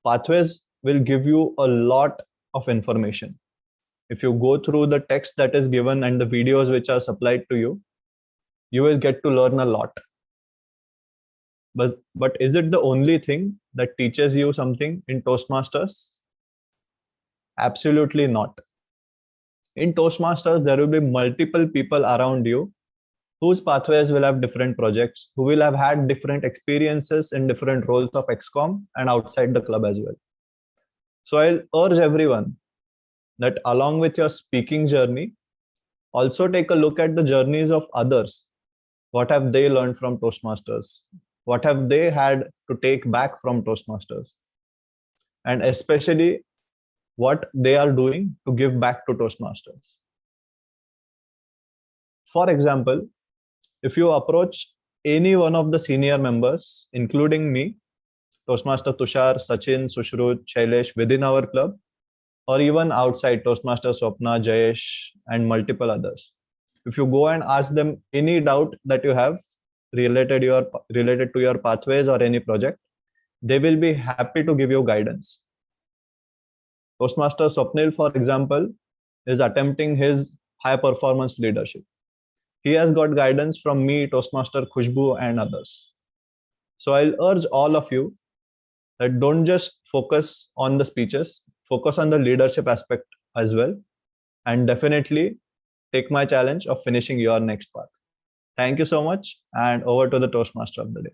B: Pathways will give you a lot of information. If you go through the text that is given and the videos which are supplied to you, you will get to learn a lot. But is it the only thing that teaches you something in Toastmasters? Absolutely not. In Toastmasters, there will be multiple people around you whose pathways will have different projects, who will have had different experiences in different roles of XCOM and outside the club as well. So I'll urge everyone that along with your speaking journey, also take a look at the journeys of others. What have they learned from Toastmasters? What have they had to take back from Toastmasters? And especially what they are doing to give back to Toastmasters. For example, if you approach any one of the senior members, including me, Toastmaster Tushar, Sachin, Sushrut, Shailesh within our club, or even outside Toastmaster Swapna, Jayesh, and multiple others. If you go and ask them any doubt that you have related to your pathways or any project, they will be happy to give you guidance. Toastmaster Swapnil, for example, is attempting his high performance leadership. He has got guidance from me, Toastmaster Khushbu, and others. So I'll urge all of you that don't just focus on the speeches, focus on the leadership aspect as well, and definitely take my challenge of finishing your next path. Thank you so much, and over to the Toastmaster of the day.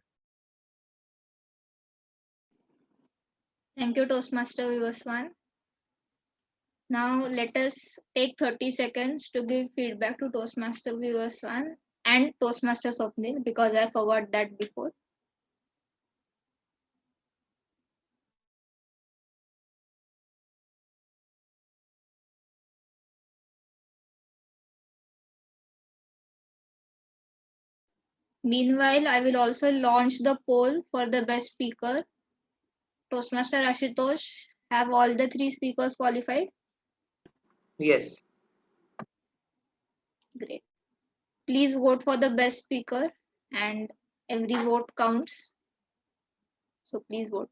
C: Thank you, Toastmaster Vivaswan. Now let us take 30 seconds to give feedback to Toastmaster Vivaswan and Toastmaster Swapnil because I forgot that before. Meanwhile, I will also launch the poll for the best speaker. Toastmaster Ashutosh, have all the 3 speakers qualified?
F: Yes.
C: Great. Please vote for the best speaker and every vote counts. So please vote.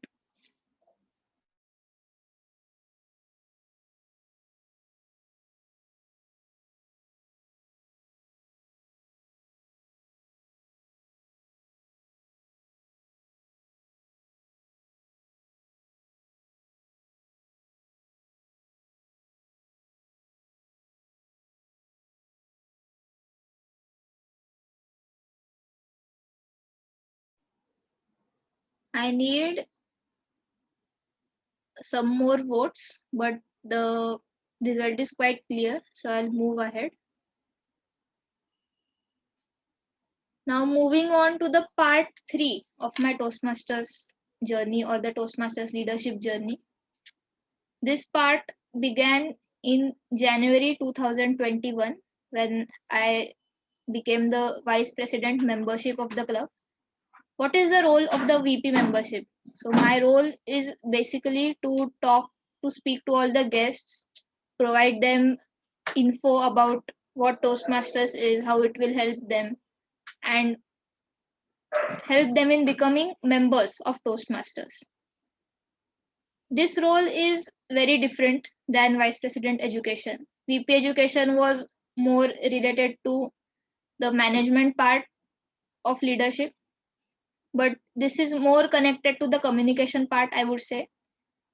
C: I need some more votes, but the result is quite clear, so I'll move ahead. Now moving on to the part 3 of my Toastmasters journey or the Toastmasters leadership journey. This part began in January 2021 when I became the vice president membership of the club. What is the role of the VP membership? So my role is basically to speak to all the guests, provide them info about what Toastmasters is, how it will help them, and help them in becoming members of Toastmasters. This role is very different than Vice President Education. VP Education was more related to the management part of leadership, but this is more connected to the communication part, I would say.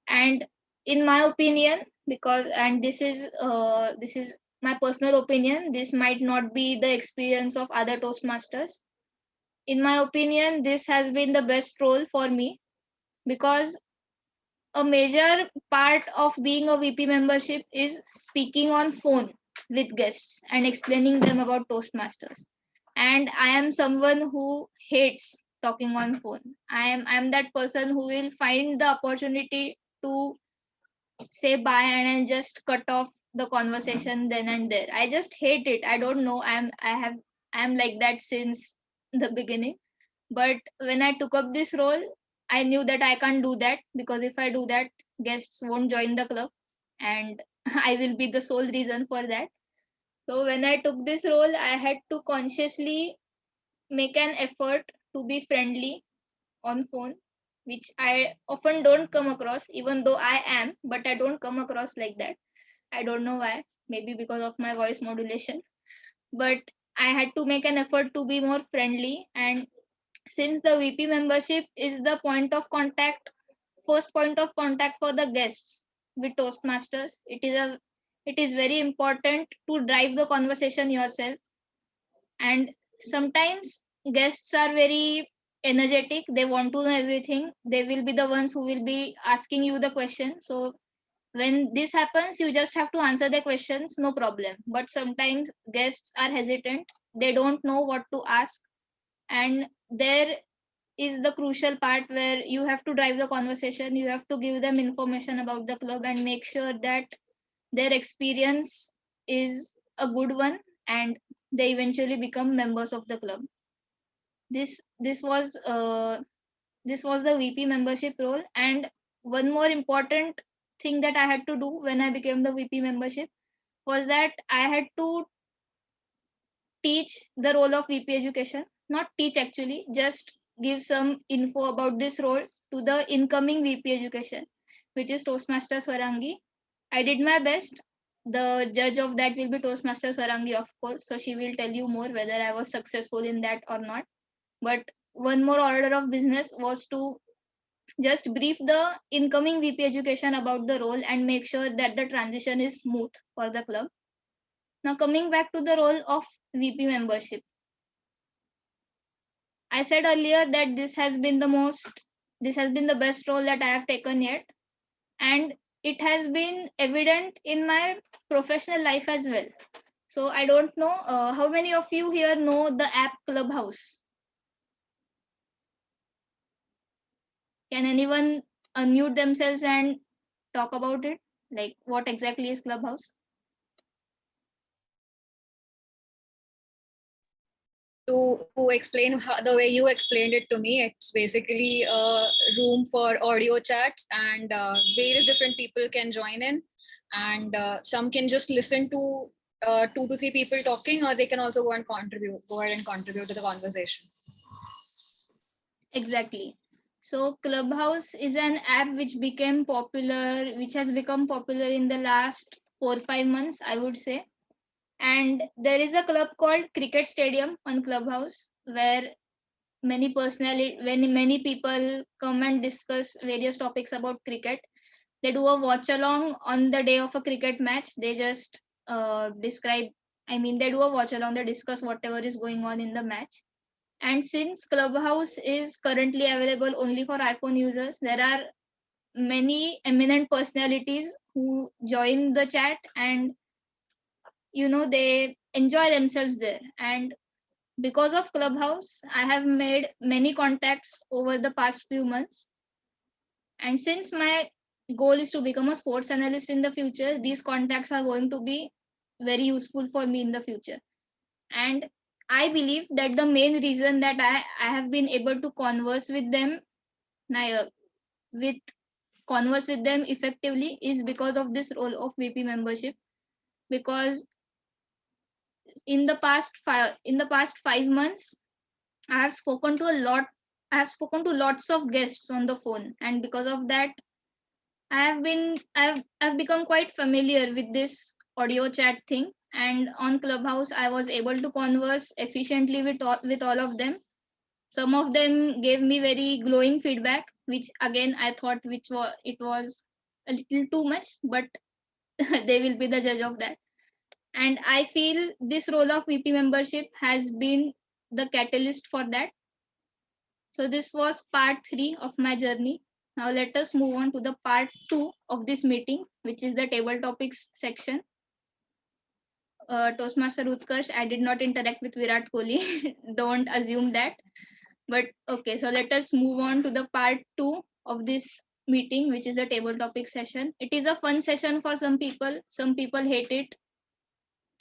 C: And in my opinion, this is my personal opinion, this might not be the experience of other Toastmasters. In my opinion, this has been the best role for me because a major part of being a VP membership is speaking on phone with guests and explaining them about Toastmasters. And I am someone who hates talking on phone. I am that person who will find the opportunity to say bye and then just cut off the conversation then and there. I just hate it. I don't know. I'm like that since the beginning. But when I took up this role, I knew that I can't do that because if I do that, guests won't join the club and I will be the sole reason for that. So when I took this role, I had to consciously make an effort to be friendly on phone, which I often don't come across, even though I am, but I don't come across like that. I don't know why, maybe because of my voice modulation. But I had to make an effort to be more friendly. And since the VP membership is the first point of contact for the guests with Toastmasters, it is very important to drive the conversation yourself. And sometimes guests are very energetic, they want to know everything, they will be the ones who will be asking you the question. So when this happens, you just have to answer the questions, no problem. But sometimes guests are hesitant, they don't know what to ask, and there is the crucial part where you have to drive the conversation, you have to give them information about the club and make sure that their experience is a good one and they eventually become members of the club. This was the VP membership role. And one more important thing that I had to do when I became the VP membership was that I had to teach the role of VP education. Not teach actually, just give some info about this role to the incoming VP education, which is Toastmasters Swarangi. I did my best. The judge of that will be Toastmasters Swarangi, of course. So she will tell you more whether I was successful in that or not. But one more order of business was to just brief the incoming VP education about the role and make sure that the transition is smooth for the club. Now coming back to the role of VP membership. I said earlier that this has been the best role that I have taken yet. And it has been evident in my professional life as well. So I don't know how many of you here know the app Clubhouse. Can anyone unmute themselves and talk about it? Like what exactly is Clubhouse?
J: To explain the way you explained it to me, it's basically a room for audio chats and various different people can join in, and some can just listen to 2 to 3 people talking, or they can also go ahead and contribute to the conversation.
C: Exactly. So Clubhouse is an app which has become popular in the last 4-5 months, I would say. And there is a club called Cricket Stadium on Clubhouse where many people come and discuss various topics about cricket. They do a watch along on the day of a cricket match. They just they do a watch along, they discuss whatever is going on in the match. And since Clubhouse is currently available only for iPhone users, there are many eminent personalities who join the chat, and they enjoy themselves there. And because of Clubhouse, I have made many contacts over the past few months. And since my goal is to become a sports analyst in the future, these contacts are going to be very useful for me in the future. And I believe that the main reason that I have been able to converse with them effectively is because of this role of VP membership. Because in the past 5 months, I have spoken to lots of guests on the phone, and because of that, I've become quite familiar with this audio chat thing. And on Clubhouse, I was able to converse efficiently with all of them. Some of them gave me very glowing feedback, which again I thought it was a little too much, but they will be the judge of that. And I feel this role of VP membership has been the catalyst for that. So this was part 3 of my journey. Now let us move on to the part 2 of this meeting, which is the table topics section. Toastmaster Utkarsh, I did not interact with Virat Kohli. Don't assume that. But okay, so let us move on to the part 2 of this meeting, which is the table topic session. It is a fun session for some people. Some people hate it.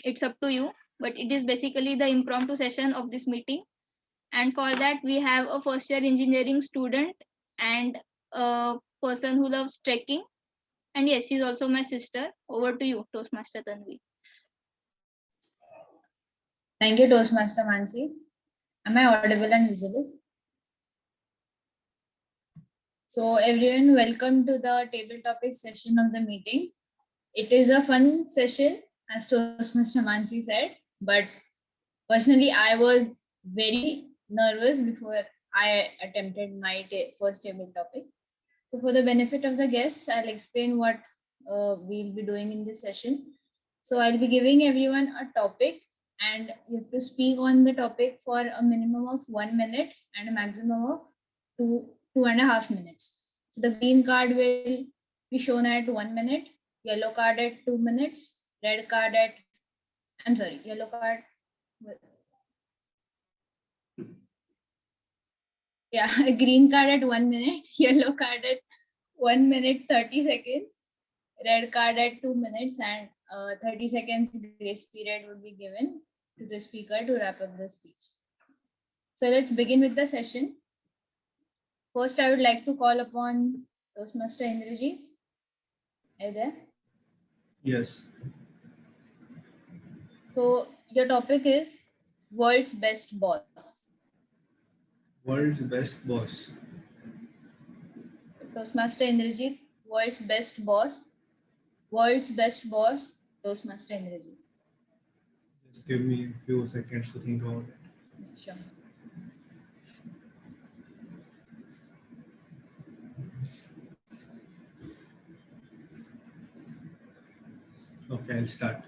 C: It's up to you. But it is basically the impromptu session of this meeting. And for that, we have a first year engineering student and a person who loves trekking. And yes, she's also my sister. Over to you, Toastmaster Tanvi.
K: Thank you, Toastmaster Mansi. Am I audible and visible? So everyone, welcome to the table topic session of the meeting. It is a fun session, as Toastmaster Mansi said, but personally, I was very nervous before I attempted my first table topic. So for the benefit of the guests, I'll explain what we'll be doing in this session. So I'll be giving everyone a topic, and you have to speak on the topic for a minimum of 1 minute and a maximum of 2.5 minutes. So the green card will be shown at 1 minute, yellow card at 2 minutes, red card at, yellow card. Yeah, green card at 1 minute, yellow card at 1 minute 30 seconds, red card at 2 minutes, and 30 seconds grace period would be given to the speaker to wrap up the speech. So let's begin with the session. First, I would like to call upon Toastmaster Indraji. Are you there?
L: Yes.
K: So your topic is world's best boss.
L: World's best boss.
K: Toastmaster Indraji, world's best boss. World's best boss, Toastmaster Indraji.
L: Just give me a few seconds to think about it.
K: Sure.
L: Okay, I'll start.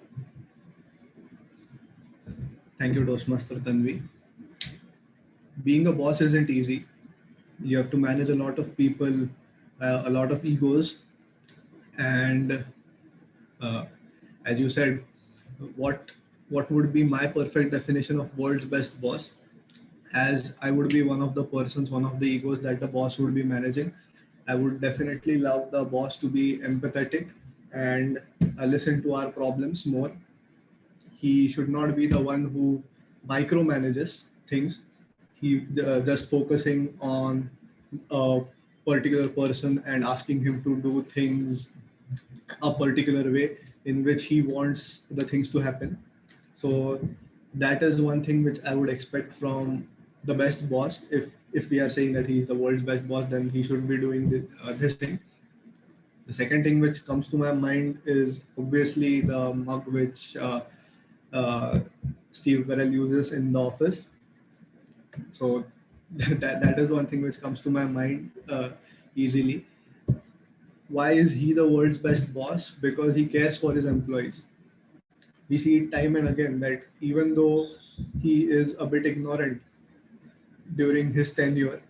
L: Thank you, Toastmaster Tanvi. Being a boss isn't easy. You have to manage a lot of people, a lot of egos, and as you said, what would be my perfect definition of world's best boss? As I would be one of the persons, one of the egos that the boss would be managing, I would definitely love the boss to be empathetic and listen to our problems more. He should not be the one who micromanages things. He just focusing on a particular person and asking him to do things a particular way in which he wants the things to happen. So that is one thing which I would expect from the best boss. If we are saying that he is the world's best boss, then he should be doing this thing. The second thing which comes to my mind is obviously the mug which Steve Carell uses in the office. So that is one thing which comes to my mind easily. Why is he the world's best boss? Because he cares for his employees. We see it time and again that even though he is a bit ignorant, during his tenure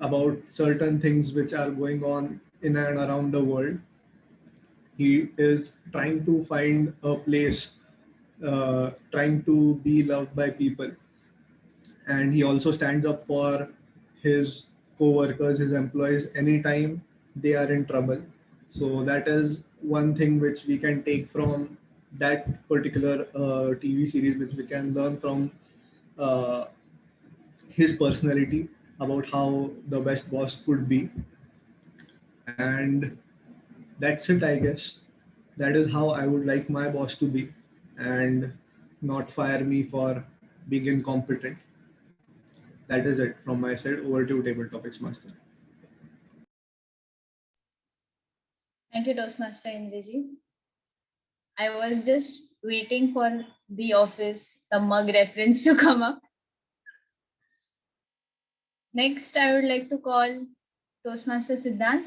L: about certain things which are going on in and around the world. He is trying to find a place, trying to be loved by people. And he also stands up for his co-workers, his employees, anytime they are in trouble. So that is one thing which we can take from that particular TV series, which we can learn from uh, his personality about how the best boss could be. And that's it, I guess. That is how I would like my boss to be, and not fire me for being incompetent. That is it from my side. Over to Table Topics Master.
K: Thank you, Toastmaster Indraji. I was just waiting for The Office, the mug reference to come up. Next, I would like to call Toastmaster Siddhant.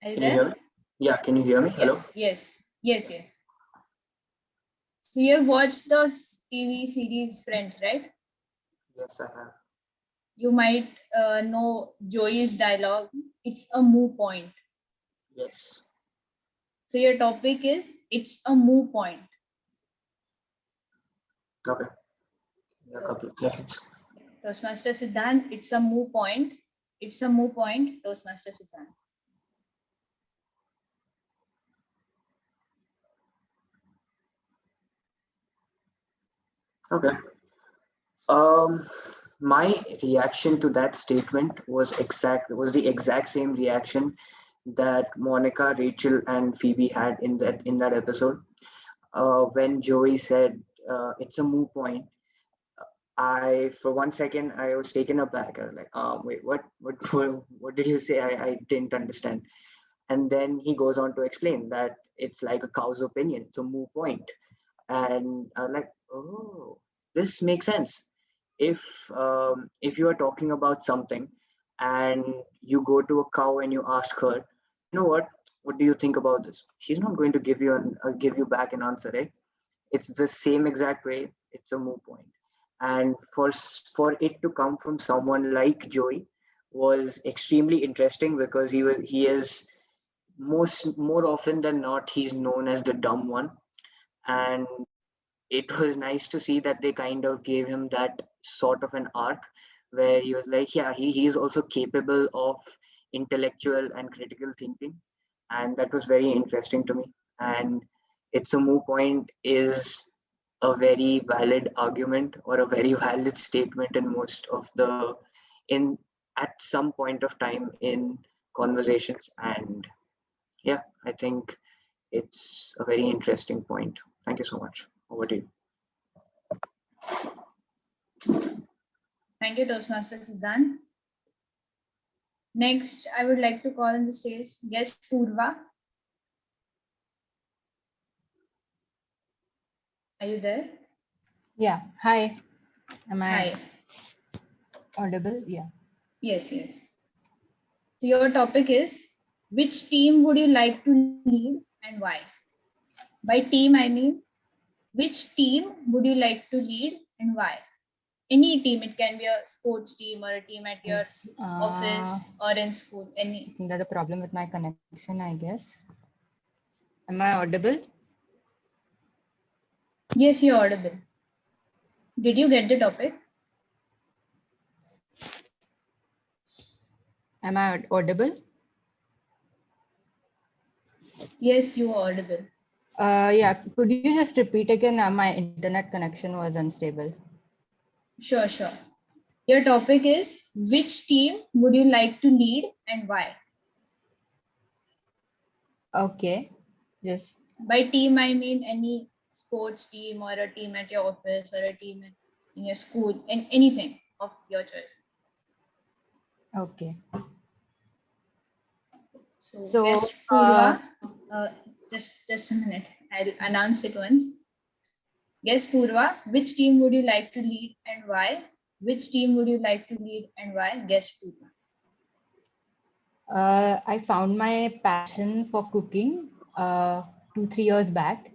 K: Are you
F: Can you hear
K: there?
F: me? Yeah, can you hear me? Hello?
K: Yes. So you have watched the TV series Friends, right?
F: Yes, I have.
K: You might know Joey's dialogue. It's a moo point.
F: Yes.
K: So your topic is it's a moo point.
F: Okay. A couple of seconds.
K: Toastmaster Siddhant, it's a moo point. It's a moo point, Toastmaster Siddhant.
F: Okay. My reaction to that statement was the exact same reaction that Monica, Rachel, and Phoebe had in that episode. When Joey said it's a moo point, for 1 second I was taken aback. I was like, wait, what did you say? I didn't understand. And then he goes on to explain that it's like a cow's opinion. It's a moo point. And I was like, oh, this makes sense. If you are talking about something and you go to a cow and you ask her, you know what do you think about this? She's not going to give you back an answer, right? It's the same exact way. It's a moo point. And for it to come from someone like Joey was extremely interesting, because he is more often than not, he's known as the dumb one. And it was nice to see that they kind of gave him that sort of an arc where he was like, yeah, he is also capable of intellectual and critical thinking. And that was very interesting to me. And it's a moo point is a very valid argument, or a very valid statement in most of at some point of time in conversations. And yeah, I think it's a very interesting point. Thank you so much. Over to you.
K: Thank you, Toastmaster Siddhant. Next, I would like to call on the stage guest Purva. Are you there?
M: Yeah. Hi. Am I
K: Hi.
M: audible? Yeah.
K: Yes. So your topic is, which team would you like to lead and why? By team, I mean, which team would you like to lead and why? Any team, it can be a sports team or a team at your office or in school, any.
M: I think there's a problem with my connection, I guess. Am I audible?
K: Yes, you're audible. Did you get the topic?
M: Am I audible?
K: Yes, you are audible.
M: Yeah, could you just repeat again? My internet connection was unstable.
K: Sure. Your topic is, which team would you like to lead and why?
M: Okay, just.
K: By team, I mean any sports team or a team at your office or a team in your school, and anything of your choice.
M: Okay.
K: So guest Purva, just a minute. I'll announce it once. Guest Purva, which team would you like to lead and why? Which team would you like to lead and why? Guest Purva.
M: I found my passion for cooking 2-3 years back,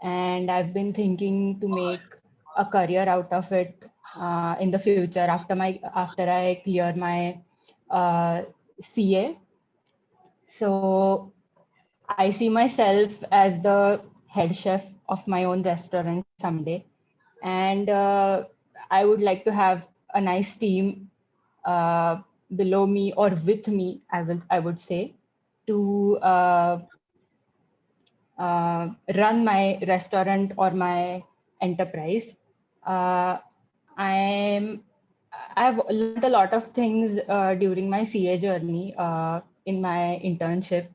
M: and I've been thinking to make a career out of it in the future after I clear my CA. So I see myself as the head chef of my own restaurant someday, and I would like to have a nice team below me or with me. I would say to run my restaurant or my enterprise. I've learned a lot of things during my CA journey in my internship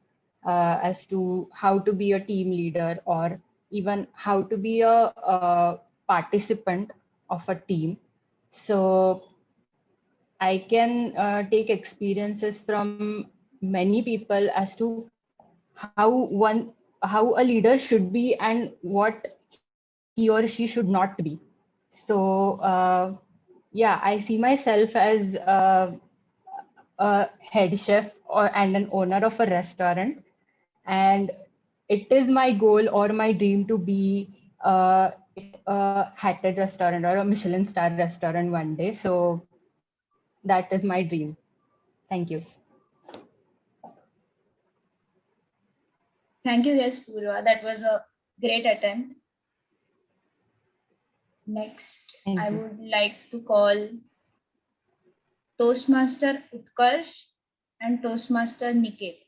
M: as to how to be a team leader or even how to be a participant of a team. So I can take experiences from many people as to how a leader should be and what he or she should not be. So yeah, I see myself as a head chef and an owner of a restaurant, and it is my goal or my dream to be a Hatted restaurant or a Michelin star restaurant one day. So that is my dream. Thank you.
K: Thank you, yes, Purva. That was a great attempt. Next, I would like to call Toastmaster Utkarsh and Toastmaster Niket.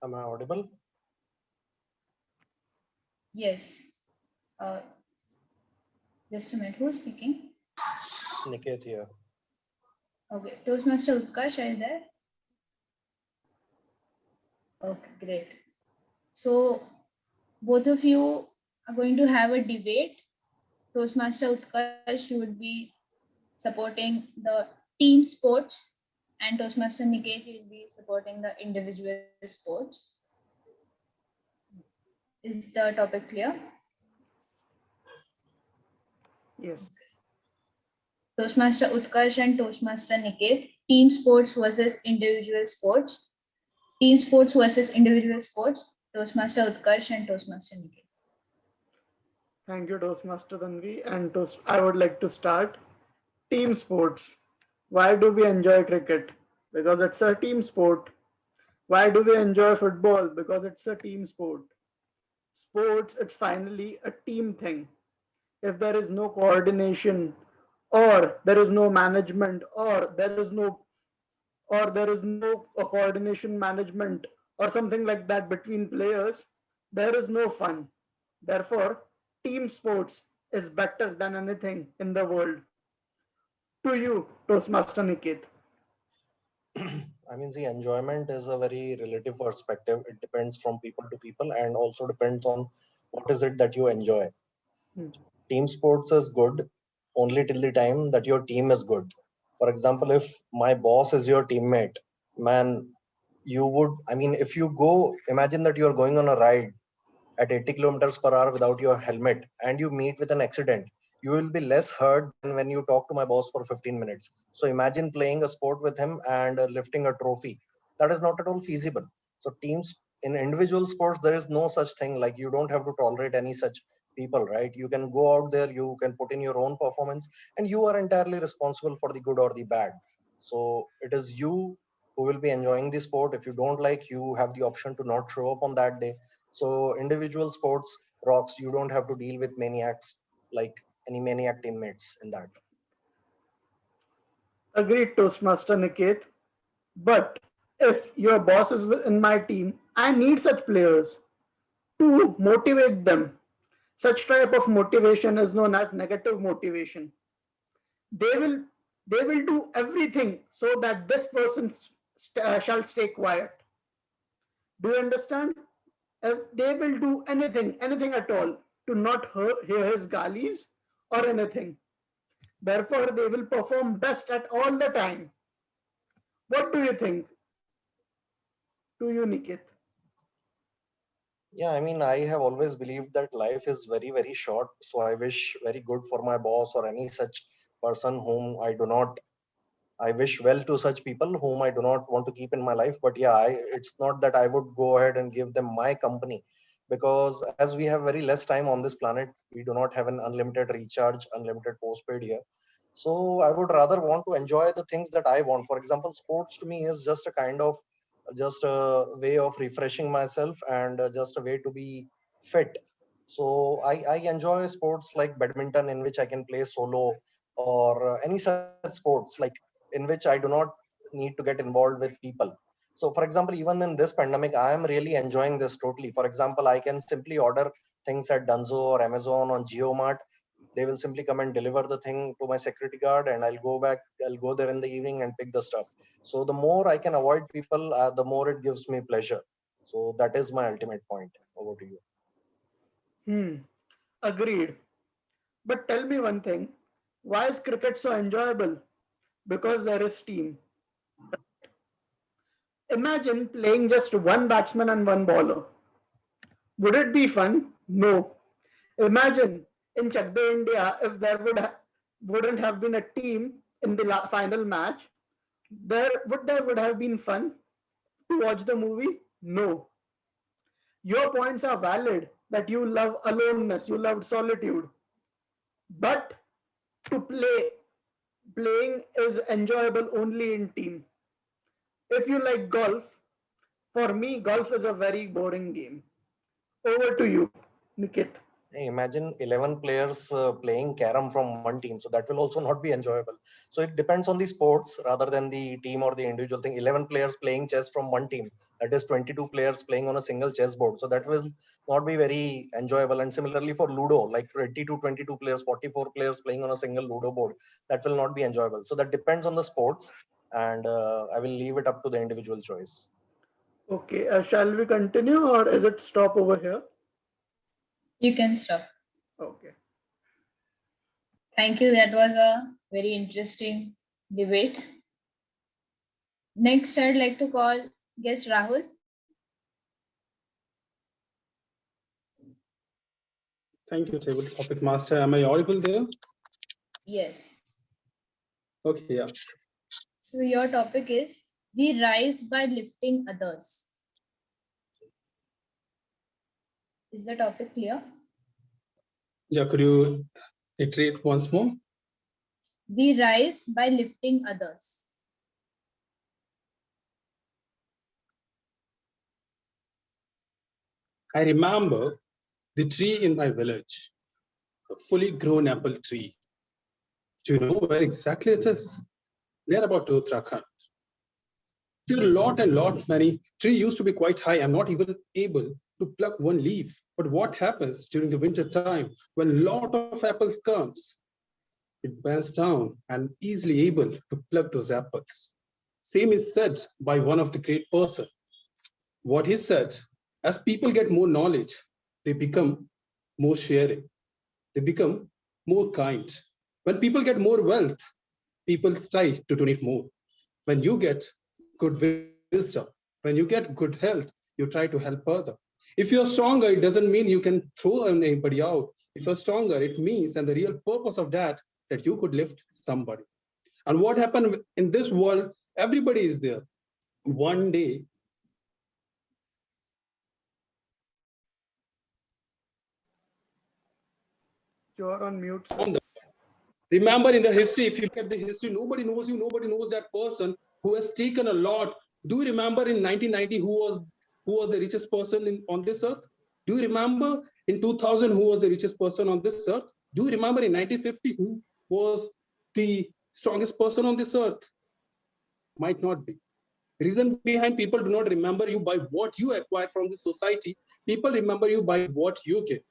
N: Am I audible?
K: Yes. Just a minute. Who's speaking?
N: Niket here.
K: Okay. Toastmaster Utkarsh, are you there? Okay, great. So both of you are going to have a debate. Toastmaster Utkarsh, you would be supporting the team sports, and Toastmaster Niket will be supporting the individual sports. Is the topic clear?
H: Yes.
K: Toastmaster Utkarsh and Toastmaster Niket, team sports versus individual sports. Team sports versus individual sports. Toastmaster Utkarsh and Toastmaster Niket.
O: Thank you, Toastmaster Tanvi. And I would like to start. Team sports. Why do we enjoy cricket? Because it's a team sport. Why do we enjoy football? Because it's a team sport. Sports, it's finally a team thing. If there is no coordination, or there is no management, or there is no coordination management or something like that between players, there is no fun. Therefore, team sports is better than anything in the world. To you, Toastmaster Niket.
N: I mean, the enjoyment is a very relative perspective. It depends from people to people and also depends on what is it that you enjoy. Team sports is good only till the time that your team is good. For example, if my boss is your teammate, man, if you go, imagine that you're going on a ride at 80 kilometers per hour without your helmet and you meet with an accident, you will be less hurt than when you talk to my boss for 15 minutes. So imagine playing a sport with him and lifting a trophy. That is not at all feasible. So teams in individual sports, there is no such thing. Like, you don't have to tolerate any such people, right? You can go out there, you can put in your own performance, and you are entirely responsible for the good or the bad. So it is you who will be enjoying the sport. If you don't like, you have the option to not show up on that day. So individual sports rocks. You don't have to deal with maniacs, like any maniac teammates in that.
O: Agreed, Toastmaster Niket. But if your boss is in my team, I need such players to motivate them. Such type of motivation is known as negative motivation. They will do everything so that this person shall stay quiet. Do you understand? They will do anything at all to not hear his galis or anything. Therefore, they will perform best at all the time. What do you think? To you, Niket.
N: Yeah, I mean, I have always believed that life is very, very short. So I wish very good for my boss or any such person whom I I wish well to such people whom I do not want to keep in my life. But yeah, it's not that I would go ahead and give them my company, because as we have very less time on this planet, we do not have an unlimited recharge, unlimited postpaid here. So I would rather want to enjoy the things that I want. For example, sports to me is just a kind of just a way of refreshing myself and just a way to be fit. So I enjoy sports like badminton, in which I can play solo, or any such sports like in which I do not need to get involved with people. So for example, even in this pandemic, I am really enjoying this totally. For example, I can simply order things at Dunzo or Amazon on JioMart. They will simply come and deliver the thing to my security guard, and I'll go there in the evening and pick the stuff. So the more I can avoid people, the more it gives me pleasure. So that is my ultimate point. Over to you.
O: Agreed. But tell me one thing. Why is cricket so enjoyable? Because there is team. Imagine playing just one batsman and one bowler. Would it be fun? No. Imagine in Chak De India, if there wouldn't have been a team in the final match, there would have been fun to watch the movie? No. Your points are valid that you love aloneness, you love solitude. But playing is enjoyable only in team. If you like golf, for me, golf is a very boring game. Over to you, Nikit.
N: Hey, imagine 11 players playing carom from one team. So that will also not be enjoyable. So it depends on the sports rather than the team or the individual thing. 11 players playing chess from one team. That is 22 players playing on a single chessboard. So that will not be very enjoyable. And similarly for Ludo, like 20 to 22 players, 44 players playing on a single Ludo board, that will not be enjoyable. So that depends on the sports. And I will leave it up to the individual choice.
O: Okay, shall we continue or is it stop over here?
K: You can stop.
O: Okay.
K: Thank you. That was a very interesting debate. Next, I'd like to call guest Rahul.
P: Thank you, Table Topic Master. Am I audible there?
K: Yes.
P: Okay, yeah.
K: So your topic is we rise by lifting others. Is the topic clear?
P: Yeah, could you iterate once more?
K: We rise by lifting others.
P: I remember the tree in my village, a fully grown apple tree. Do you know where exactly it is? Near about to Uttarakhand. There are a lot many. Tree used to be quite high. I'm not even able to pluck one leaf. But what happens during the winter time when a lot of apples comes? It bends down and easily able to pluck those apples. Same is said by one of the great person. What he said, as people get more knowledge, they become more sharing. They become more kind. When people get more wealth, people try to donate more. When you get good wisdom, when you get good health, you try to help others. If you're stronger, it doesn't mean you can throw anybody out. If you're stronger, it means, and the real purpose of that you could lift somebody. And what happened in this world, everybody is there. One day,
O: you're on mute, sir.
P: Remember in the history, if you look at the history, nobody knows you, nobody knows that person who has taken a lot. Do you remember in 1990 who was the richest person on this earth? Do you remember in 2000 who was the richest person on this earth? Do you remember in 1950 who was the strongest person on this earth? Might not be. The reason behind people do not remember you by what you acquire from the society. People remember you by what you give.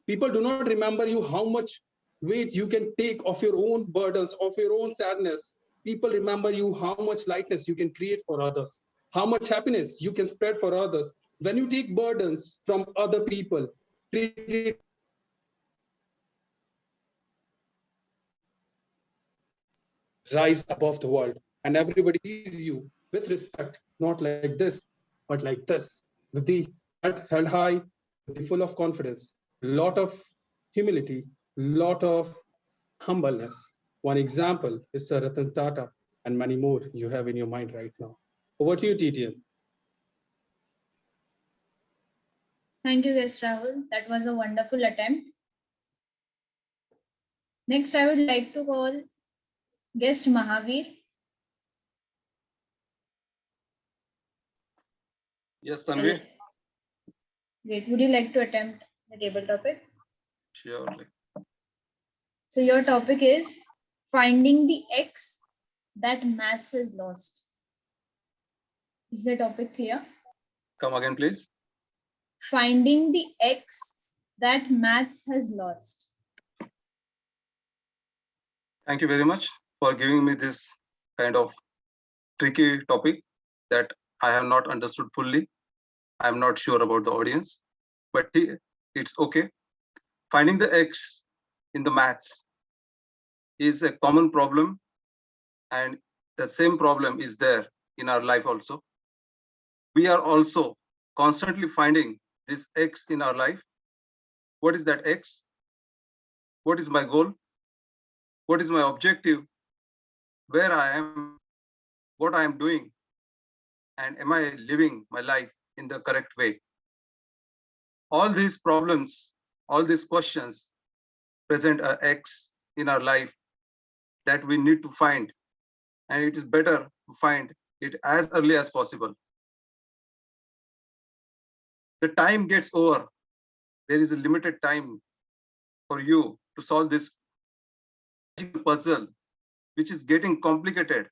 P: People do not remember you how much weight you can take of your own burdens, of your own sadness. People remember you how much lightness you can create for others, how much happiness you can spread for others. When you take burdens from other people, treat it rise above the world, and everybody sees you with respect, not like this, but like this, with the head held high, with the full of confidence, lot of humility, lot of humbleness. One example is Sir Ratan Tata. and many more you have in your mind right now. Over to you, TTM.
K: Thank you, guest Rahul. That was a wonderful attempt. Next, I would like to call guest Mahavir.
Q: Yes, Tanvi.
K: Great. Would you like to attempt the table topic?
Q: Surely.
K: So your topic is finding the X that maths has lost. Is the topic clear?
Q: Come again, please.
K: Finding the X that maths has lost.
Q: Thank you very much for giving me this kind of tricky topic that I have not understood fully. I'm not sure about the audience, but it's okay. Finding the X in the maths is a common problem, and the same problem is there in our life also. We are also constantly finding this X in our life. What is that X? What is my goal? What is my objective? Where I am, what I am doing, and am I living my life in the correct way? All these problems, all these questions present an X in our life that we need to find, and it is better to find it as early as possible. The time gets over. There is a limited time for you to solve this puzzle, which is getting complicated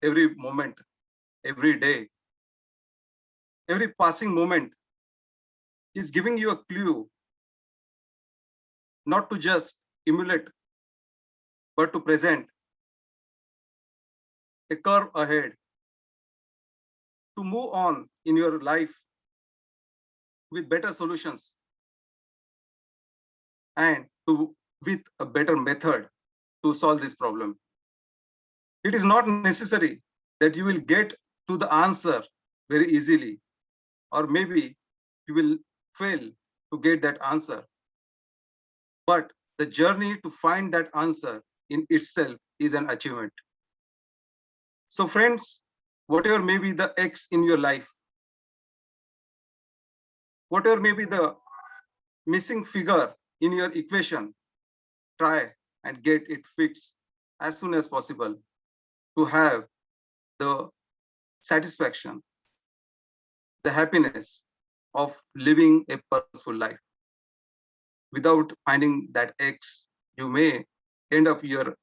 Q: every moment, every day. Every passing moment is giving you a clue not to just emulate, but to present a curve ahead, to move on in your life with better solutions and with a better method to solve this problem. It is not necessary that you will get to the answer very easily, or maybe you will fail to get that answer. But the journey to find that answer in itself is an achievement. So friends, whatever may be the X in your life, whatever may be the missing figure in your equation, try and get it fixed as soon as possible to have the satisfaction, the happiness of living a purposeful life. Without finding that X, you may end up your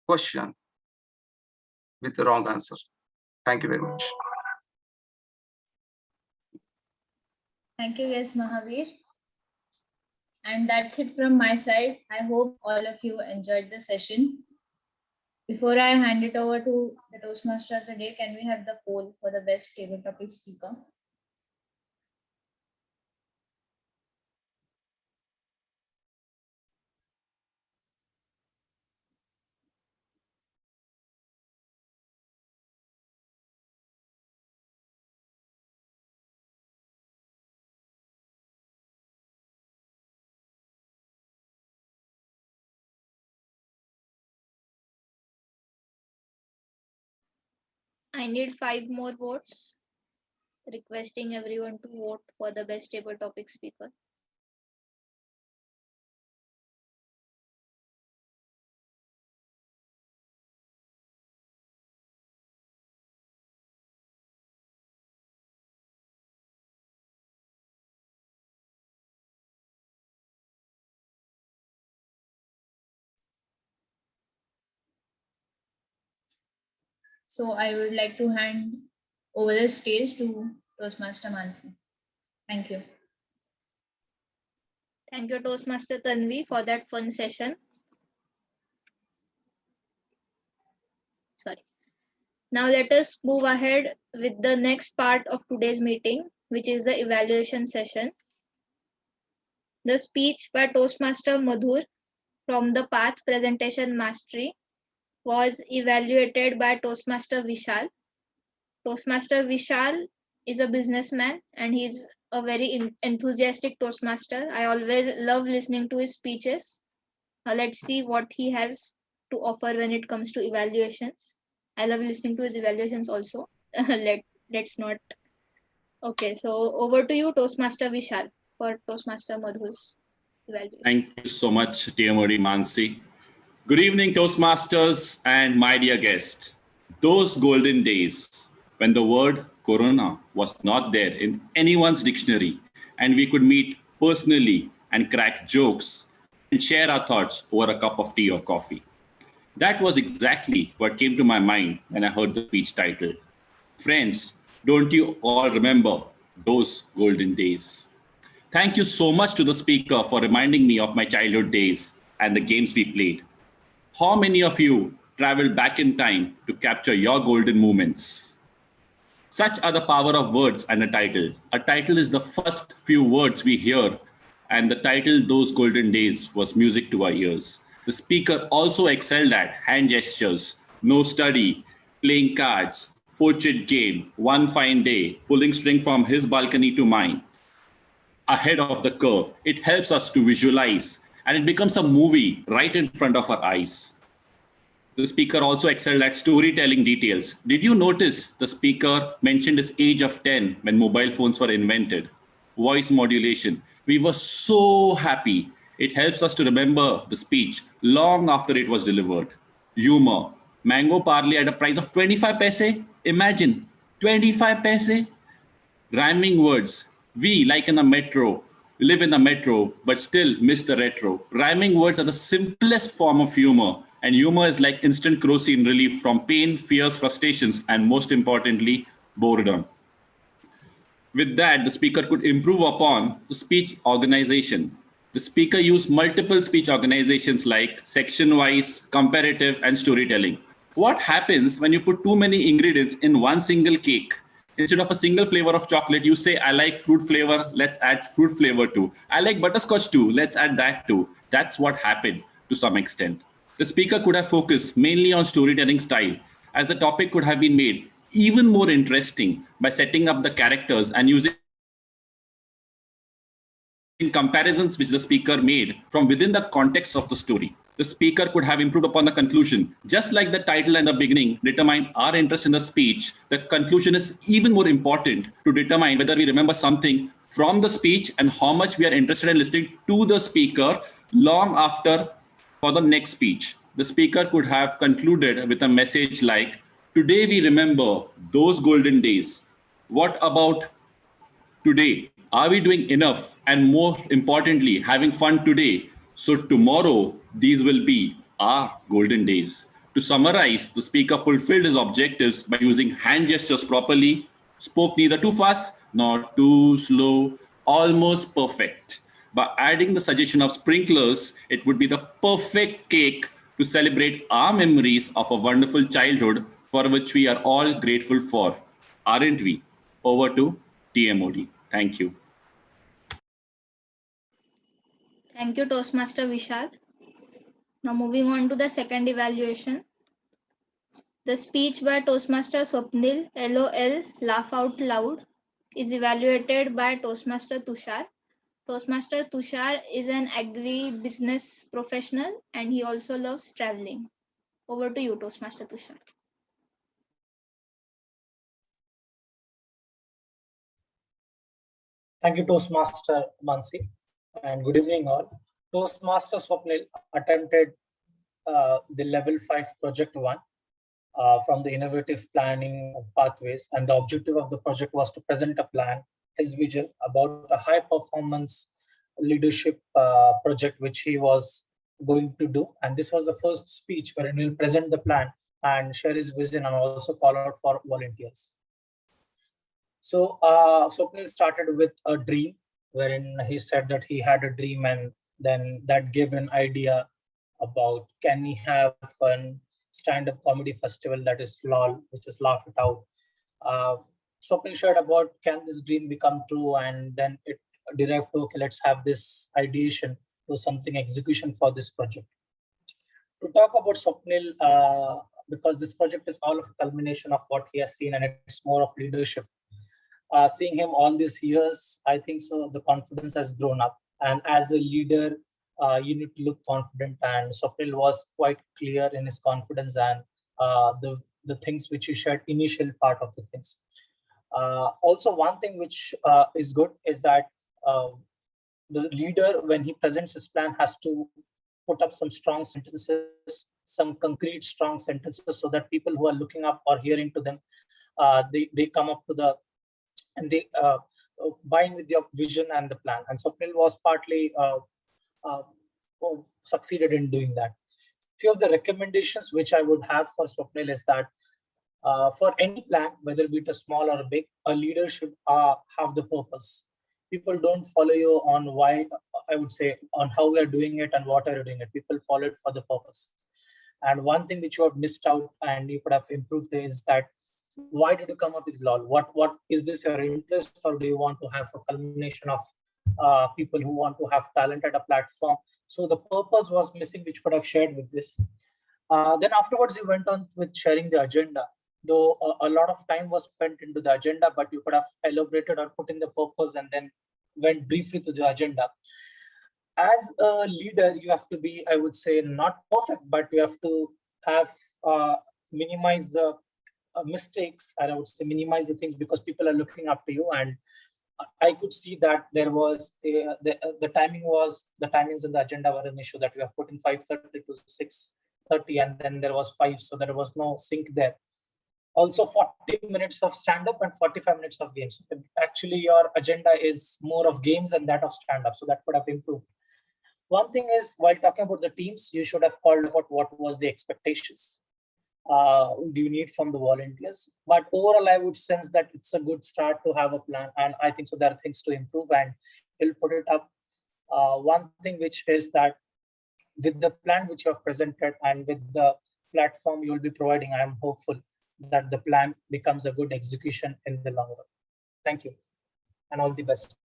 Q: question with the wrong answer. Thank you very much.
K: Thank you, yes, Mahavir. And that's it from my side. I hope all of you enjoyed the session. Before I hand it over to the Toastmaster of the day, can we have the poll for the best table topic speaker?
C: I need 5 more votes, requesting everyone to vote for the best table topic speaker.
K: So I would like to hand over the stage to Toastmaster Mansi. Thank you.
C: Thank you, Toastmaster Tanvi, for that fun session. Sorry. Now let us move ahead with the next part of today's meeting, which is the evaluation session. The speech by Toastmaster Madhur from the Path Presentation Mastery was evaluated by Toastmaster Vishal. Toastmaster Vishal is a businessman and he's a very enthusiastic Toastmaster. I always love listening to his speeches. Let's see what he has to offer when it comes to evaluations. I love listening to his evaluations also. Let's not. Okay, so over to you, Toastmaster Vishal, for Toastmaster Madhu's evaluation.
D: Thank you so much, TMOD Mansi. Good evening, Toastmasters and my dear guest. Those golden days when the word Corona was not there in anyone's dictionary and we could meet personally and crack jokes and share our thoughts over a cup of tea or coffee. That was exactly what came to my mind when I heard the speech title. Friends, don't you all remember those golden days? Thank you so much to the speaker for reminding me of my childhood days and the games we played. How many of you traveled back in time to capture your golden moments? Such are the power of words and a title. A title is the first few words we hear, and the title Those Golden Days was music to our ears. The speaker also excelled at hand gestures, no study, playing cards, fortune game, one fine day, pulling string from his balcony to mine. Ahead of the curve, it helps us to visualize, and it becomes a movie right in front of our eyes. The speaker also excelled at storytelling details. Did you notice the speaker mentioned his age of 10 when mobile phones were invented? Voice modulation. We were so happy. It helps us to remember the speech long after it was delivered. Humor. Mango parley at a price of 25 paise. Imagine, 25 paise. Rhyming words. We, like in a metro, live in a metro, but still miss the retro. Rhyming words are the simplest form of humor, and humor is like instant kerosene relief from pain, fears, frustrations, and most importantly, boredom. With that, the speaker could improve upon the speech organization. The speaker used multiple speech organizations like section-wise, comparative, and storytelling. What happens when you put too many ingredients in one single cake? Instead of a single flavor of chocolate, you say, I like fruit flavor, let's add fruit flavor too. I like butterscotch too, let's add that too. That's what happened to some extent. The speaker could have focused mainly on storytelling style, as the topic could have been made even more interesting by setting up the characters and using comparisons which the speaker made from within the context of the story. The speaker could have improved upon the conclusion. Just like the title and the beginning determine our interest in the speech, the conclusion is even more important to determine whether we remember something from the speech and how much we are interested in listening to the speaker long after for the next speech. The speaker could have concluded with a message like, today we remember those golden days. What about today? Are we doing enough? And more importantly, having fun today? So tomorrow, these will be our golden days. To summarize, the speaker fulfilled his objectives by using hand gestures properly, spoke neither too fast nor too slow, almost perfect. By adding the suggestion of sprinklers, it would be the perfect cake to celebrate our memories of a wonderful childhood for which we are all grateful for. Aren't we? Over to TMOD. Thank you.
C: Thank you, Toastmaster Vishal. Now moving on to the second evaluation. The speech by Toastmaster Swapnil, LOL, laugh out loud, is evaluated by Toastmaster Tushar. Toastmaster Tushar is an agri-business professional and he also loves traveling. Over to you, Toastmaster Tushar.
G: Thank you, Toastmaster Mansi, and good evening all. Toastmaster Swapnil attempted the level 5 project 1 from the innovative planning pathways, and the objective of the project was to present a plan, his vision about a high performance leadership project which he was going to do. And this was the first speech wherein he'll present the plan and share his vision and also call out for volunteers. So Swapnil started with a dream wherein he said that he had a dream, and then that gave an idea about can he have a stand-up comedy festival, that is LOL, which is Laugh It Out. Swapnil shared about can this dream become true, and then it derived to, okay, let's have this ideation to something execution for this project. To talk about Swapnil, because this project is all of a culmination of what he has seen and it's more of leadership. Seeing him all these years, I think so the confidence has grown up, and as a leader, you need to look confident, and Swapnil was quite clear in his confidence and the things which he shared initial part of the things. Also, one thing which is good is that the leader, when he presents his plan, has to put up some strong sentences, some concrete strong sentences, so that people who are looking up or hearing to them, they come up to the, and they buy in with your vision and the plan. And Swapnil was partly succeeded in doing that. Few of the recommendations which I would have for Swapnil is that for any plan, whether it is small or big, a leader should have the purpose. People don't follow you on why, I would say, on how we are doing it and what are you doing it. People follow it for the purpose. And one thing which you have missed out and you could have improved is that, why did you come up with LOL? What is this your interest, or do you want to have a culmination of people who want to have talent at a platform? So the purpose was missing, which could have shared with this. Then afterwards, you went on with sharing the agenda. Though a lot of time was spent into the agenda, but you could have elaborated or put in the purpose and then went briefly to the agenda. As a leader, you have to be, I would say, not perfect, but you have to have minimize the mistakes, and I would say minimize the things, because people are looking up to you. And I could see that there was the timings in the agenda were an issue, that we have put in 5:30 to 6:30, and then there was 5, so there was no sync there. Also 40 minutes of stand-up and 45 minutes of games. Actually, your agenda is more of games than that of stand-up, so that could have improved. One thing is, while talking about the teams, you should have called about what was the expectations. Do you need from the volunteers? But overall, I would sense that it's a good start to have a plan, and I think so there are things to improve, and you'll put it up. One thing which is that with the plan which you have presented and with the platform you will be providing, I am hopeful that the plan becomes a good execution in the long run. Thank you, and all the best.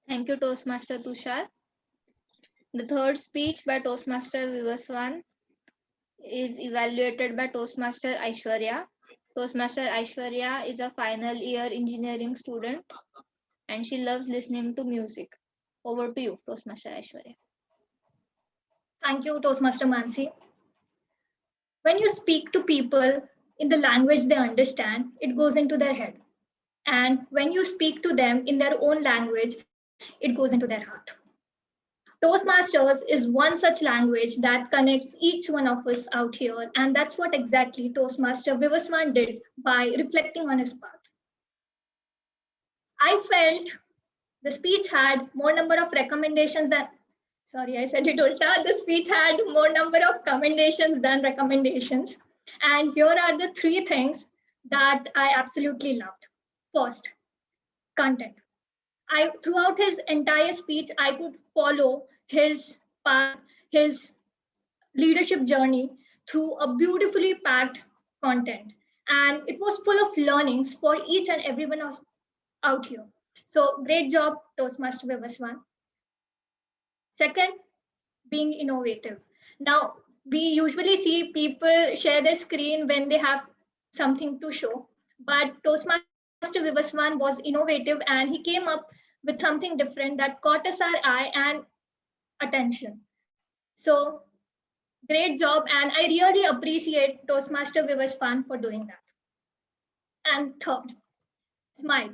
C: Thank you, Toastmaster Tushar. The third speech by Toastmaster Vivaswan is evaluated by Toastmaster Aishwarya. Toastmaster Aishwarya is a final year engineering student and she loves listening to music. Over to you, Toastmaster Aishwarya.
I: Thank you, Toastmaster Mansi. When you speak to people in the language they understand, it goes into their head. And when you speak to them in their own language, it goes into their heart. Toastmasters is one such language that connects each one of us out here. And that's what exactly Toastmaster Vivaswan did by reflecting on his path. I felt the speech had more number of recommendations than, sorry, I said it ulta. The speech had more number of commendations than recommendations. And here are the 3 things that I absolutely loved. First, content. Throughout his entire speech, I could follow his path, his leadership journey through a beautifully packed content. And it was full of learnings for each and everyone out here. So great job, Toastmaster Vivaswan. Second, being innovative. Now, we usually see people share their screen when they have something to show, but Toastmaster Vivaswan was innovative and he came up with something different that caught us our eye and attention. So great job, and I really appreciate Toastmaster Vivaswan for doing that. And third, smile.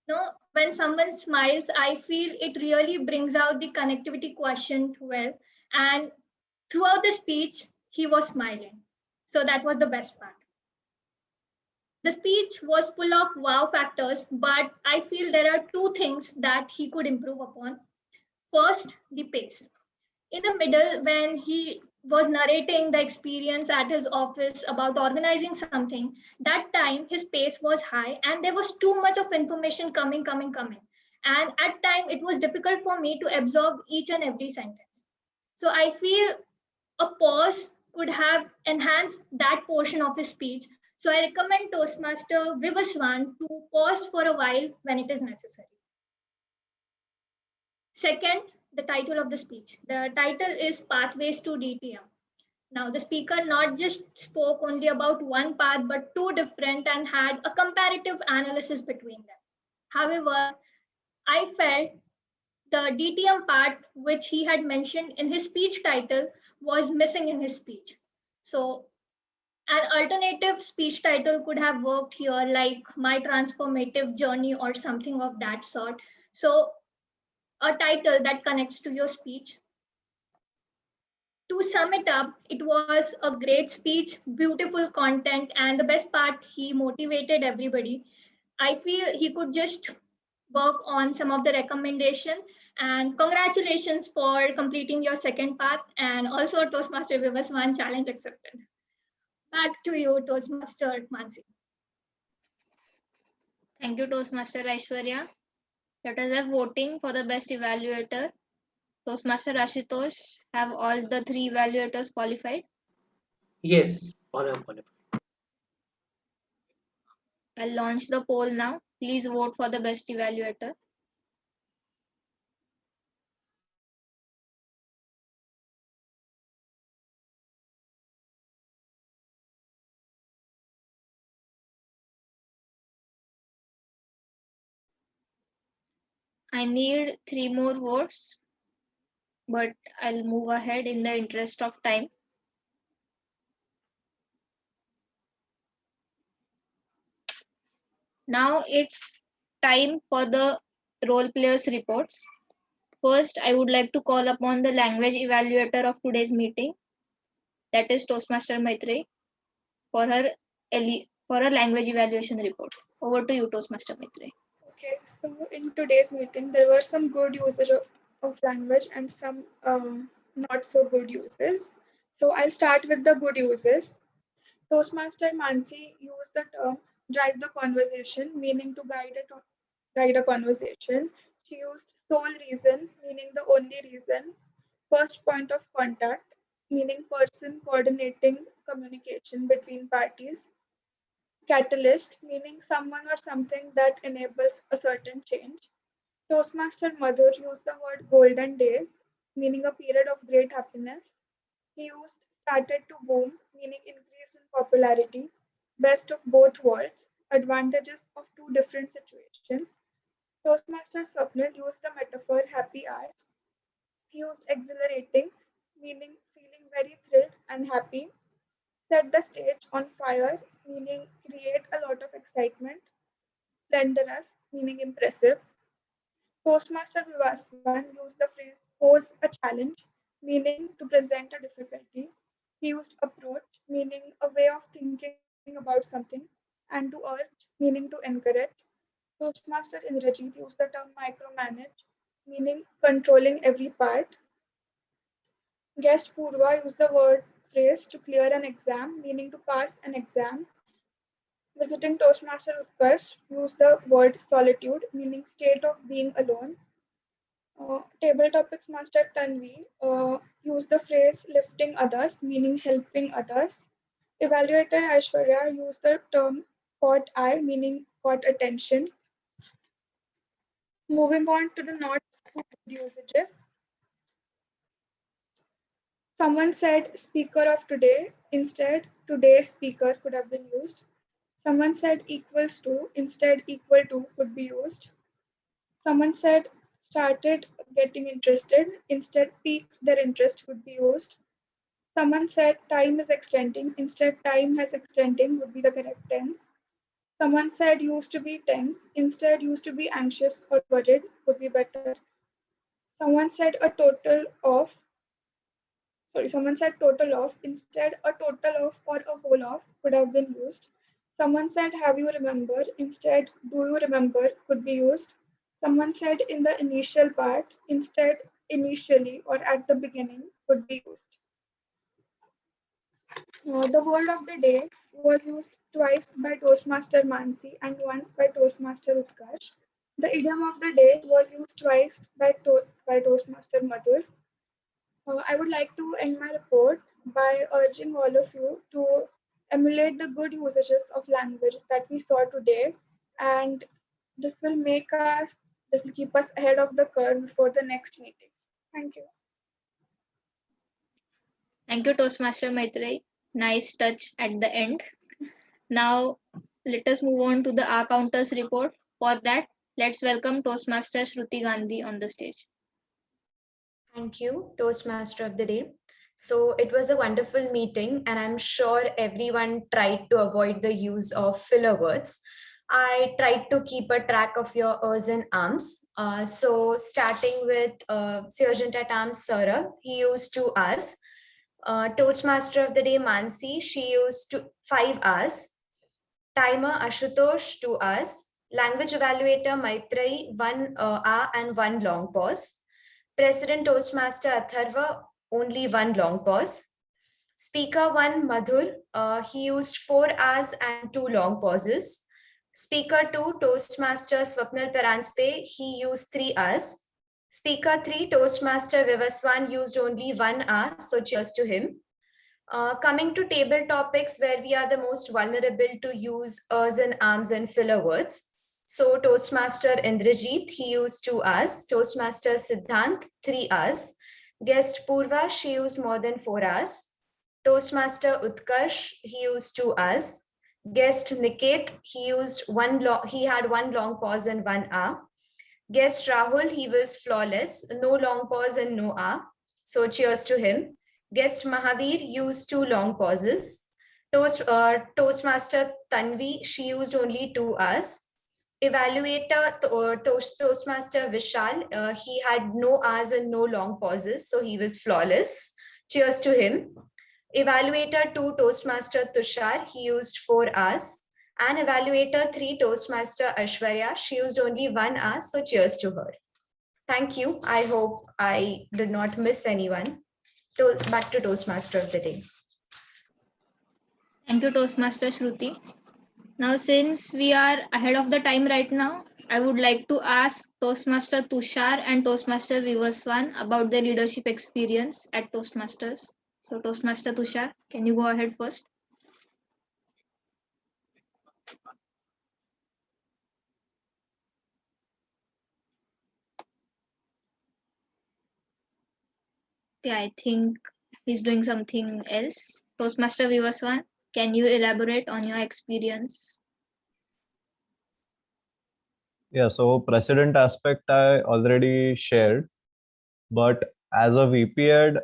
I: No, when someone smiles, I feel it really brings out the connectivity quotient well. And throughout the speech, he was smiling. So that was the best part. The speech was full of wow factors, but I feel there are 2 things that he could improve upon. First, the pace. In the middle, when he was narrating the experience at his office about organizing something, that time his pace was high and there was too much of information coming. And at time, it was difficult for me to absorb each and every sentence. So I feel a pause could have enhanced that portion of his speech. So I recommend Toastmaster Vivaswan to pause for a while when it is necessary. Second, the title of the speech. The title is Pathways to DTM. Now, the speaker not just spoke only about one path, but 2 different and had a comparative analysis between them. However, I felt the DTM part, which he had mentioned in his speech title, was missing in his speech. So an alternative speech title could have worked here, like My Transformative Journey or something of that sort. So a title that connects to your speech. To sum it up, it was a great speech, beautiful content, and the best part, he motivated everybody. I feel he could just work on some of the recommendation, and congratulations for completing your second path, and also Toastmaster Vivaswan challenge accepted. Back to you, Toastmaster Mansi. Thank you, Toastmaster Aishwarya. Let us have voting for the best evaluator. Toastmaster Ashutosh, have all the 3 evaluators qualified?
R: Yes, all are qualified.
I: I'll launch the poll now. Please vote for the best evaluator. I need 3 more votes, but I'll move ahead in the interest of time. Now it's time for the role players reports. First, I would like to call upon the language evaluator of today's meeting, that is Toastmaster Maitreyi, for her language evaluation report. Over to you, Toastmaster Maitreyi.
S: Okay, so in today's meeting, there were some good usage of language and some not so good uses. So I'll start with the good uses. Toastmaster Mansi used the term drive the conversation, meaning to guide a conversation. She used sole reason, meaning the only reason. First point of contact, meaning person coordinating communication between parties. Catalyst, meaning someone or something that enables a certain change. Toastmaster Madhur used the word golden days, meaning a period of great happiness. He used started to boom, meaning increase in popularity, best of both worlds, advantages of 2 different situations. Toastmaster Swapnil used the metaphor happy hours. He used exhilarating, meaning feeling very thrilled and happy. Set the stage on fire, meaning create a lot of excitement. Splendorous, meaning impressive. Toastmaster Vivaswan used the phrase pose a challenge, meaning to present a difficulty. He used approach, meaning a way of thinking about something, and to urge, meaning to encourage. Toastmaster Indrajit used the term micromanage, meaning controlling every part. Guest Purva used the word phrase to clear an exam, meaning to pass an exam. Visiting Toastmaster Utkarsh used the word solitude, meaning state of being alone. Table topics master Tanvi used the phrase lifting others, meaning helping others. Evaluator Aishwarya used the term caught eye, meaning caught attention. Moving on to the not so good usages. Someone said speaker of today, instead today's speaker could have been used. Someone said equals to, instead equal to could be used. Someone said started getting interested, instead piqued their interest could be used. Someone said time is extending, instead time has extending would be the correct tense. Someone said used to be tense, instead used to be anxious or worried would be better. Someone said someone said total of, instead a total of or a whole of could have been used. Someone said have you remember, instead do you remember could be used. Someone said in the initial part, instead initially or at the beginning could be used. The word of the day was used twice by Toastmaster Mansi and once by Toastmaster Utkarsh. The idiom of the day was used twice by Toastmaster Madhur. I would like to end my report by urging all of you to emulate the good usages of language that we saw today, and this will keep us ahead of the curve before the next meeting. Thank you.
I: Thank you, Toastmaster Maitreyi. Nice touch at the end. Now, let us move on to the R counters report. For that, let's welcome Toastmaster Shruti Gandhi on the stage.
T: Thank you, Toastmaster of the Day. So it was a wonderful meeting, and I'm sure everyone tried to avoid the use of filler words. I tried to keep a track of your Ers and Ams. So starting with Sergeant at Arms Saurabh, he used 2 Rs. Toastmaster of the Day Mansi, she used 5 Rs. Timer Ashutosh 2 Rs. Language Evaluator Maitreyi 1 R and 1 long pause. President Toastmaster Atharva, only 1 long pause. Speaker 1 Madhur, he used 4 Rs and 2 long pauses. Speaker 2 Toastmaster Swapnil Paranspe, he used 3 Rs. Speaker 3 Toastmaster Vivaswan used only 1 R, so cheers to him. Coming to table topics where we are the most vulnerable to use Rs and Ams and filler words. So Toastmaster Indrajit, he used 2 Rs. Toastmaster Siddhant, 3 Rs. Guest Purva, she used more than 4 Rs. Toastmaster Utkarsh, he used 2 Rs. Guest Niket, he had 1 long pause and 1 R. Guest Rahul, he was flawless, no long pause and no R. So cheers to him. Guest Mahavir used 2 long pauses. Toastmaster Tanvi, she used only 2 Rs. Evaluator Toastmaster Vishal, he had no Rs and no long pauses, so he was flawless. Cheers to him. Evaluator 2 Toastmaster Tushar, he used 4 Rs. And Evaluator 3 Toastmaster Ashwarya, she used only 1 R, so cheers to her. Thank you. I hope I did not miss anyone. Back to Toastmaster of the Day.
C: Thank you, Toastmaster Shruti. Now, since we are ahead of the time right now, I would like to ask Toastmaster Tushar and Toastmaster Vivaswan about their leadership experience at Toastmasters. So, Toastmaster Tushar, can you go ahead first? Yeah, I think he's doing something else. Toastmaster Vivaswan, can you elaborate on your experience?
B: Yeah, so precedent aspect I already shared, but as a VP Ed,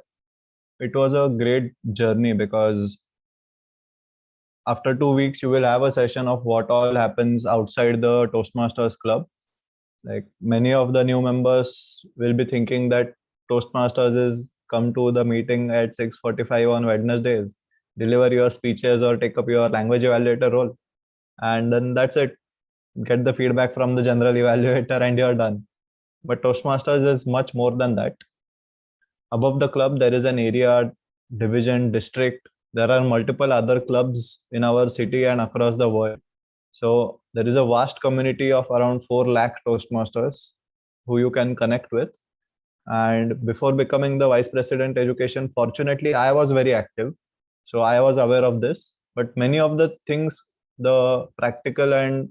B: it was a great journey because after 2 weeks, you will have a session of what all happens outside the Toastmasters Club. Like many of the new members will be thinking that Toastmasters is come to the meeting at 6:45 on Wednesdays, deliver your speeches or take up your language evaluator role. And then that's it. Get the feedback from the general evaluator and you're done. But Toastmasters is much more than that. Above the club, there is an area, division, district. There are multiple other clubs in our city and across the world. So there is a vast community of around 4 lakh Toastmasters who you can connect with. And before becoming the Vice President Education, fortunately, I was very active. So I was aware of this. But many of the things, the practical and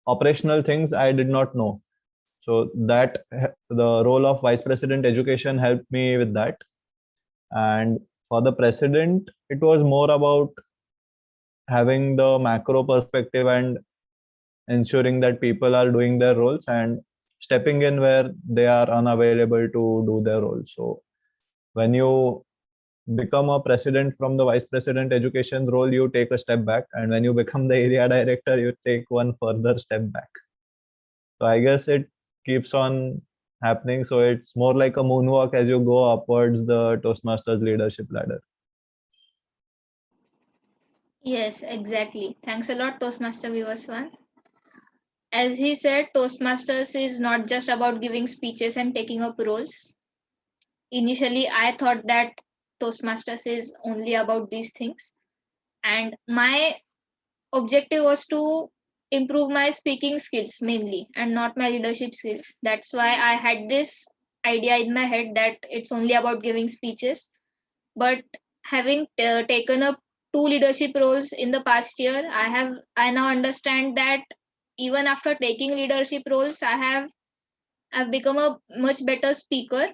B: operational things, I did not know. So that the role of Vice President Education helped me with that. And for the President, it was more about having the macro perspective and ensuring that people are doing their roles and stepping in where they are unavailable to do their role. So when you become a president from the Vice President Education role, you take a step back. And when you become the area director, you take one further step back. So I guess it keeps on happening. So it's more like a moonwalk as you go upwards the Toastmasters leadership ladder.
C: Yes, exactly. Thanks a lot, Toastmaster Vivaswan. As he said, Toastmasters is not just about giving speeches and taking up roles. Initially, I thought that Toastmasters is only about these things. And my objective was to improve my speaking skills mainly and not my leadership skills. That's why I had this idea in my head that it's only about giving speeches. But having taken up 2 leadership roles in the past year, I now understand that even after taking leadership roles, I've become a much better speaker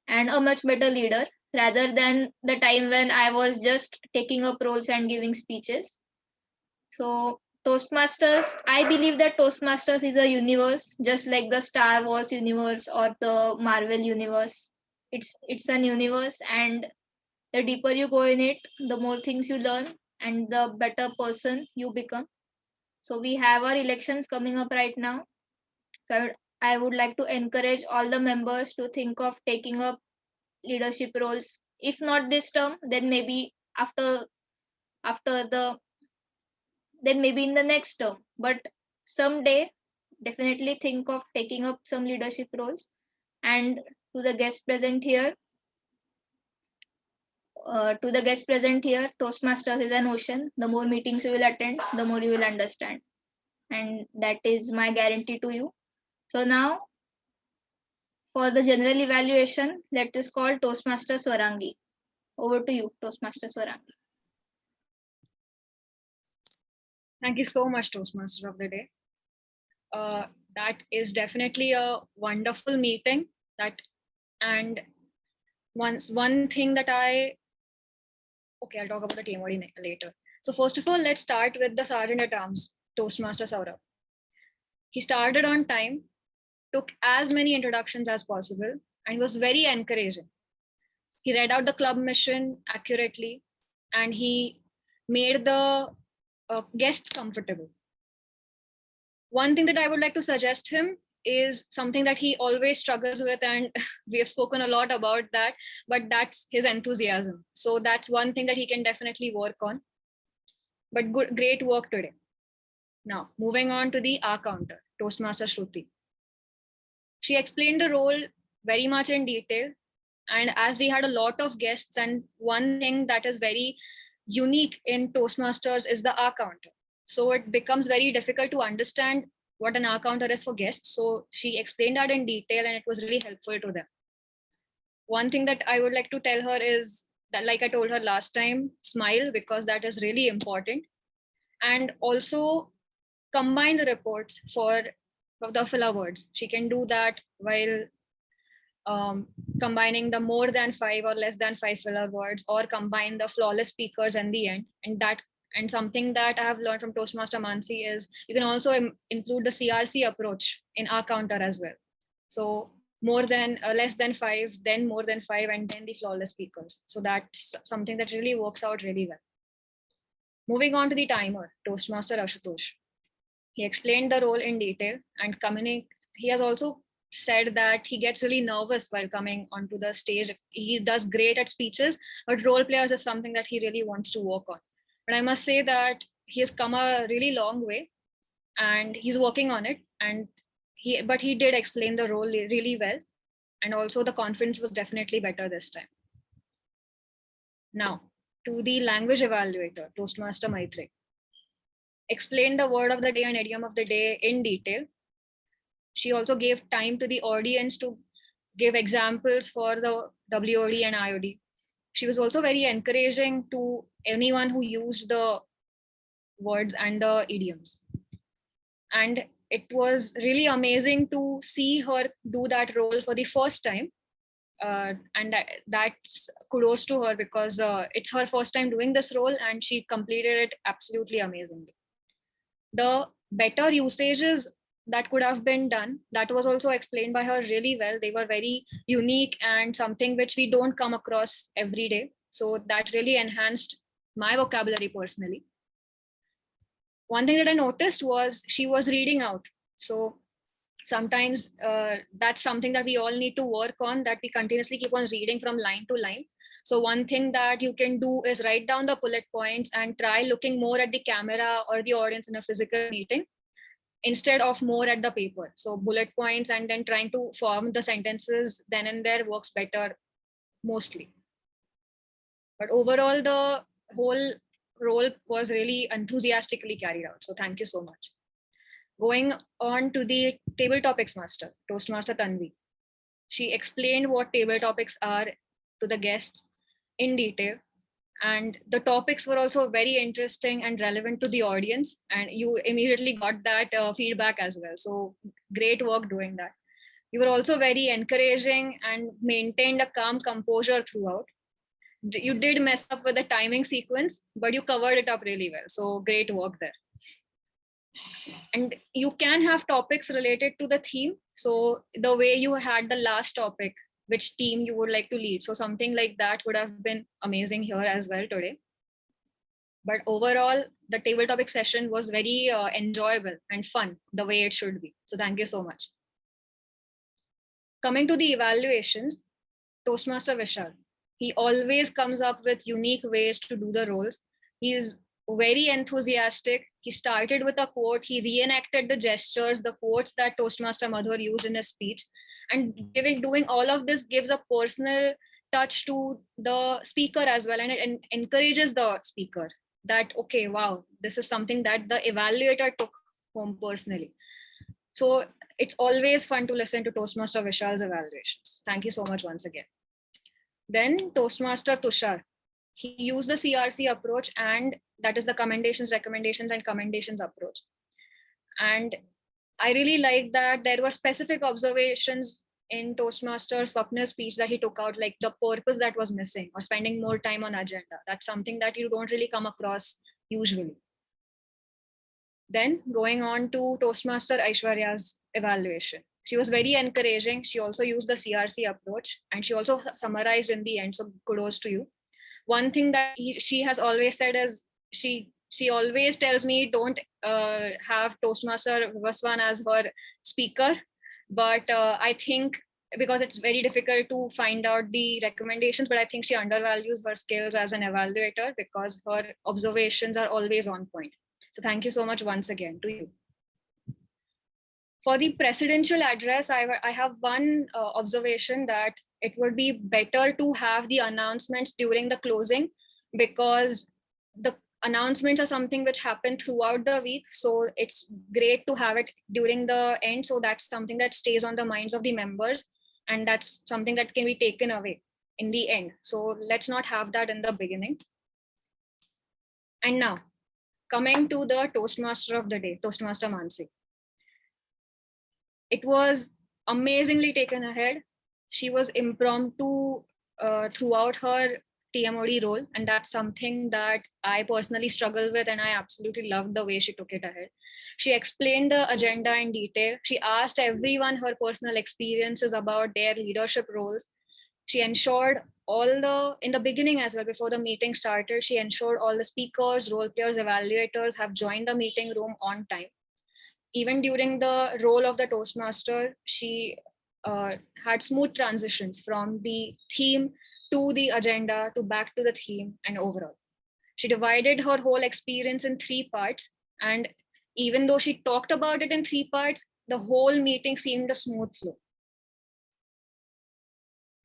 C: and a much better leader rather than the time when I was just taking up roles and giving speeches. So Toastmasters, I believe that Toastmasters is a universe, just like the Star Wars universe or the Marvel universe. it's an universe, and the deeper you go in it, the more things you learn and the better person you become. So we have our elections coming up right now. So I would like to encourage all the members to think of taking up leadership roles. If not this term, then maybe after the then maybe in the next term. But someday, definitely think of taking up some leadership roles. And to the guest present here, Toastmasters is an ocean. The more meetings you will attend, the more you will understand. And that is my guarantee to you. So now, for the general evaluation, let us call Toastmaster Swarangi. Over to you, Toastmaster Swarangi.
J: Thank you so much, Toastmaster of the Day. That is definitely a wonderful meeting. And one thing that I'll talk about the team later. So first of all, let's start with the Sergeant at Arms, Toastmaster Saurabh. He started on time, took as many introductions as possible, and was very encouraging. He read out the club mission accurately, and he made the guests comfortable. One thing that I would like to suggest him is something that he always struggles with, and we have spoken a lot about that, but that's his enthusiasm. So that's one thing that he can definitely work on. But great work today. Now, moving on to the R counter, Toastmaster Shruti. She explained the role very much in detail. And as we had a lot of guests, and one thing that is very unique in Toastmasters is the R counter. So it becomes very difficult to understand what an R counter is for guests. So she explained that in detail, and it was really helpful to them. One thing that I would like to tell her is that, like I told her last time, smile, because that is really important. And also combine the reports for the filler words. She can do that while combining the more than 5 or less than 5 filler words, or combine the flawless speakers in the end. And something that I have learned from Toastmaster Mansi is you can also include the CRC approach in our counter as well. So more than less than 5, then more than 5, and then the flawless speakers. So that's something that really works out really well. Moving on to the timer, Toastmaster Ashutosh. He explained the role in detail and he has also said that he gets really nervous while coming onto the stage. He does great at speeches, but role players is something that he really wants to work on. But I must say that he has come a really long way, and he's working on it. But he did explain the role really well, and also the confidence was definitely better this time. Now, to the language evaluator, Toastmaster Maitri. Explained the word of the day and idiom of the day in detail. She also gave time to the audience to give examples for the WOD and IOD. She was also very encouraging to anyone who used the words and the idioms. And it was really amazing to see her do that role for the first time. And that's kudos to her, because it's her first time doing this role, and she completed it absolutely amazingly. The better usages that could have been done, that was also explained by her really well. They were very unique and something which we don't come across every day. So that really enhanced my vocabulary personally. One thing that I noticed was she was reading out. So sometimes that's something that we all need to work on, that we continuously keep on reading from line to line. So one thing that you can do is write down the bullet points and try looking more at the camera or the audience in a physical meeting instead of more at the paper. So bullet points and then trying to form the sentences then and there works better mostly. But overall, the whole role was really enthusiastically carried out. So thank you so much. Going on to the table topics master, Toastmaster Tanvi. She explained what table topics are to the guests in detail. And the topics were also very interesting and relevant to the audience. And you immediately got that feedback as well. So great work doing that. You were also very encouraging and maintained a calm composure throughout. You did mess up with the timing sequence, but you covered it up really well. So great work there. And you can have topics related to the theme. So the way you had the last topic, which team you would like to lead. So something like that would have been amazing here as well today. But overall, the table topic session was very enjoyable and fun, the way it should be. So thank you so much. Coming to the evaluations, Toastmaster Vishal, he always comes up with unique ways to do the roles. He is very enthusiastic. He started with a quote. He reenacted the gestures, the quotes that Toastmaster Madhur used in his speech. And doing all of this gives a personal touch to the speaker as well. And it encourages the speaker that, okay, wow, this is something that the evaluator took home personally. So it's always fun to listen to Toastmaster Vishal's evaluations. Thank you so much once again. Then Toastmaster Tushar, he used the CRC approach, and that is the commendations, recommendations, and commendations approach. And I really like that there were specific observations in Toastmaster Swapnil's speech that he took out, like the purpose that was missing or spending more time on agenda. That's something that you don't really come across usually. Then going on to Toastmaster Aishwarya's evaluation. She was very encouraging. She also used the CRC approach, and she also summarized in the end. So kudos to you. One thing that she has always said is she always tells me don't have Toastmaster Vivaswan as her speaker. But I think because it's very difficult to find out the recommendations, but I think she undervalues her skills as an evaluator because her observations are always on point. So thank you so much once again to you. For the presidential address, I have one observation that it would be better to have the announcements during the closing, because the announcements are something which happen throughout the week. So it's great to have it during the end. So that's something that stays on the minds of the members, and that's something that can be taken away in the end. So let's not have that in the beginning. And now, coming to the Toastmaster of the day, Toastmaster Mansi. It was amazingly taken ahead. She was impromptu throughout her TMOD role, and that's something that I personally struggle with, and I absolutely loved the way she took it ahead. She explained the agenda in detail. She asked everyone her personal experiences about their leadership roles. She ensured in the beginning as well, before the meeting started, she ensured all the speakers, role players, evaluators have joined the meeting room on time. Even during the role of the Toastmaster, she had smooth transitions from the theme to the agenda to back to the theme and overall. She divided her whole experience in 3 parts. And even though she talked about it in 3 parts, the whole meeting seemed a smooth flow.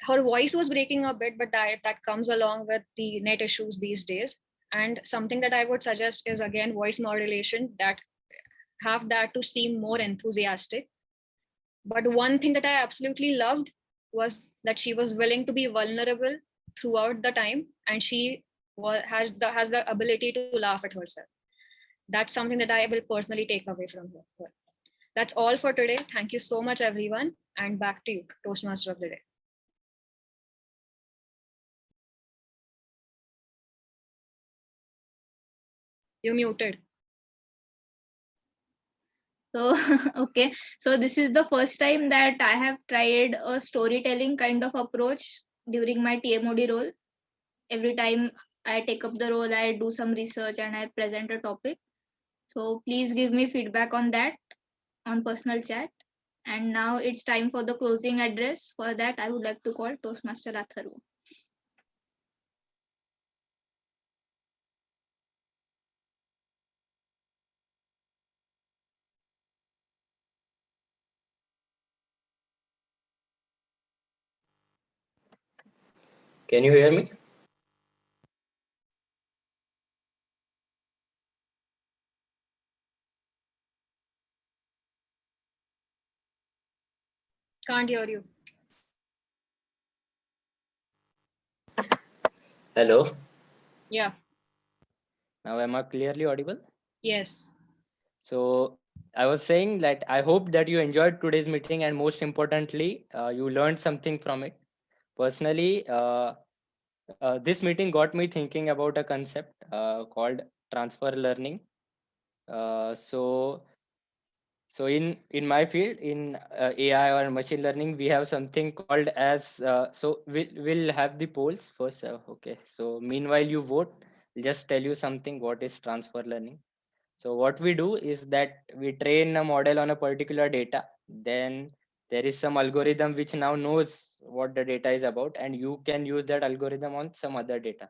J: Her voice was breaking a bit, but that comes along with the net issues these days. And something that I would suggest is, again, voice modulation, that have that to seem more enthusiastic. But one thing that I absolutely loved was that she was willing to be vulnerable throughout the time, and she has the ability to laugh at herself. That's something that I will personally take away from her. That's all for today. Thank you so much, everyone. And back to you, Toastmaster of the day. You're muted.
C: So, okay. So this is the first time that I have tried a storytelling kind of approach during my TMOD role. Every time I take up the role, I do some research and I present a topic. So please give me feedback on that on personal chat. And now it's time for the closing address. For that, I would like to call Toastmaster Atharva.
R: Can you hear me?
J: Can't hear you.
R: Hello.
J: Yeah.
A: Now am I clearly audible?
J: Yes.
A: So I was saying that I hope that you enjoyed today's meeting, and most importantly, you learned something from it. Personally, this meeting got me thinking about a concept called transfer learning. So So in my field, in AI or machine learning, we have something called as so we'll have the polls first. Okay. So meanwhile you vote, I'll just tell you something what is transfer learning. So what we do is that we train a model on a particular data. Then there is some algorithm which now knows what the data is about, and you can use that algorithm on some other data.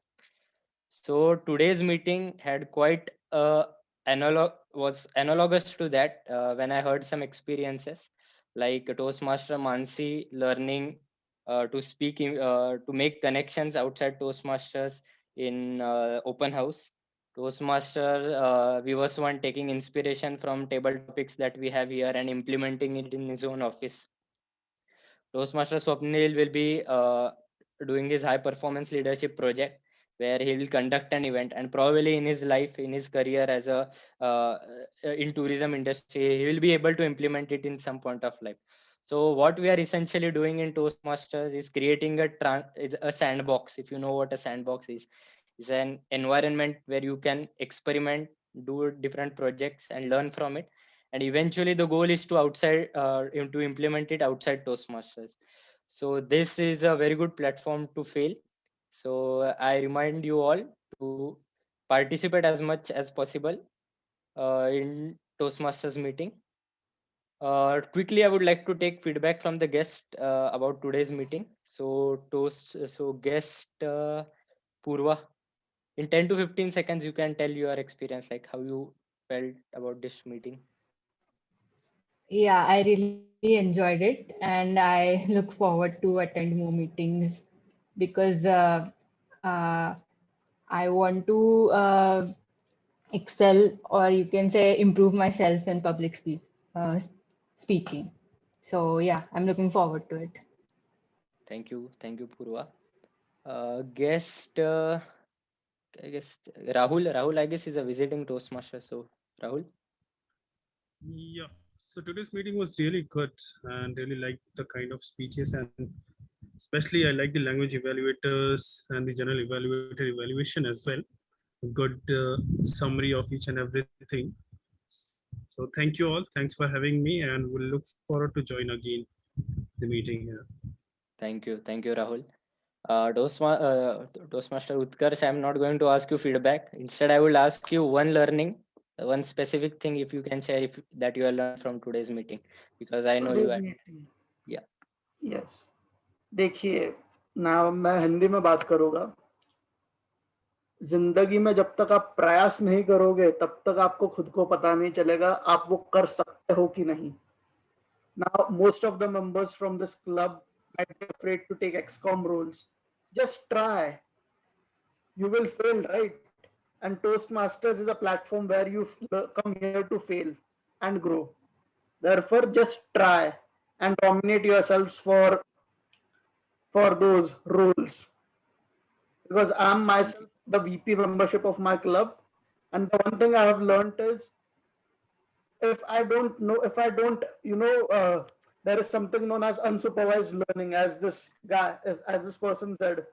A: So today's meeting had quite was analogous to that when I heard some experiences like Toastmaster Mansi learning to speak to make connections outside Toastmasters in open house. Toastmaster Viewers one taking inspiration from table topics that we have here and implementing it in his own office. Toastmaster Swapnil will be doing his high performance leadership project where he will conduct an event, and probably in his life, in his career as a in tourism industry, he will be able to implement it in some point of life. So what we are essentially doing in Toastmasters is creating a sandbox. If you know what a sandbox is an environment where you can experiment, do different projects, and learn from it. And eventually, the goal is to to implement it outside Toastmasters. So this is a very good platform to fail. So I remind you all to participate as much as possible in Toastmasters meeting. Quickly, I would like to take feedback from the guest about today's meeting. So guest Purva, in 10 to 15 seconds, you can tell your experience, like how you felt about this meeting.
M: Yeah, I really enjoyed it, and I look forward to attend more meetings because I want to excel, or you can say improve myself in public speaking. So yeah, I'm looking forward to it.
A: Thank you, Purva. Guest, I guess Rahul. Rahul, I guess, is a visiting Toastmaster. So Rahul.
U: Yeah, so today's meeting was really good and really liked the kind of speeches, and especially I like the language evaluators and the general evaluator evaluation as well. Good summary of each and everything. So thank you all. Thanks for having me, and we'll look forward to join again the meeting here.
A: Thank you, Rahul. Toastmaster Utkarsh, I'm not going to ask you feedback. Instead, I will ask you one learning, one specific thing, if you can share that you have learned from today's meeting, because I know you had. Yeah.
O: Yes. देखिए, ना मैं हिंदी में बात करूंगा. जिंदगी में जब तक आप प्रयास नहीं करोगे तब तक आपको खुद को पता नहीं चलेगा आप वो कर सकते हो कि नहीं. Now most of the members from this club might be afraid to take XCOM roles. Just try. You will fail, right? And Toastmasters is a platform where you come here to fail and grow. Therefore, just try and nominate yourselves for those roles. Because I'm myself the VP membership of my club, and the one thing I have learned is if I don't, there is something known as unsupervised learning, as this person said.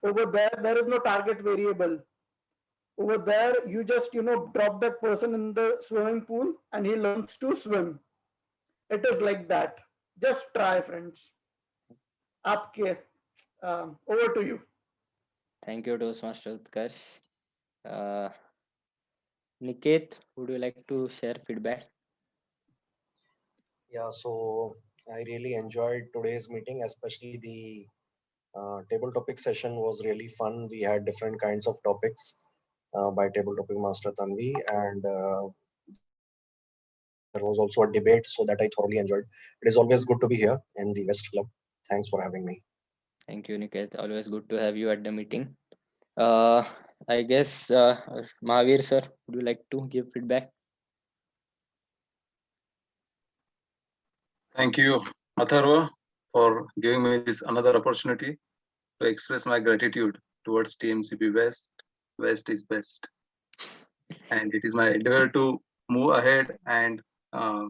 O: Over there is no target variable. Over there, you just, drop that person in the swimming pool and he learns to swim. It is like that. Just try, friends. Aapke, over to you.
A: Thank you, Toastmaster Utkarsh. Niket, would you like to share feedback?
N: Yeah, so I really enjoyed today's meeting, especially the table topic session was really fun. We had different kinds of topics by table topic master Tanvi, and there was also a debate, so that I thoroughly enjoyed. It is always good to be here in the West Club. Thanks for having me.
A: Thank you, Niket. Always good to have you at the meeting. I guess Mahavir sir, would you like to give feedback?
Q: Thank you, Atharva, for giving me this another opportunity to express my gratitude towards TMCP West. West is best. And it is my endeavor to move ahead and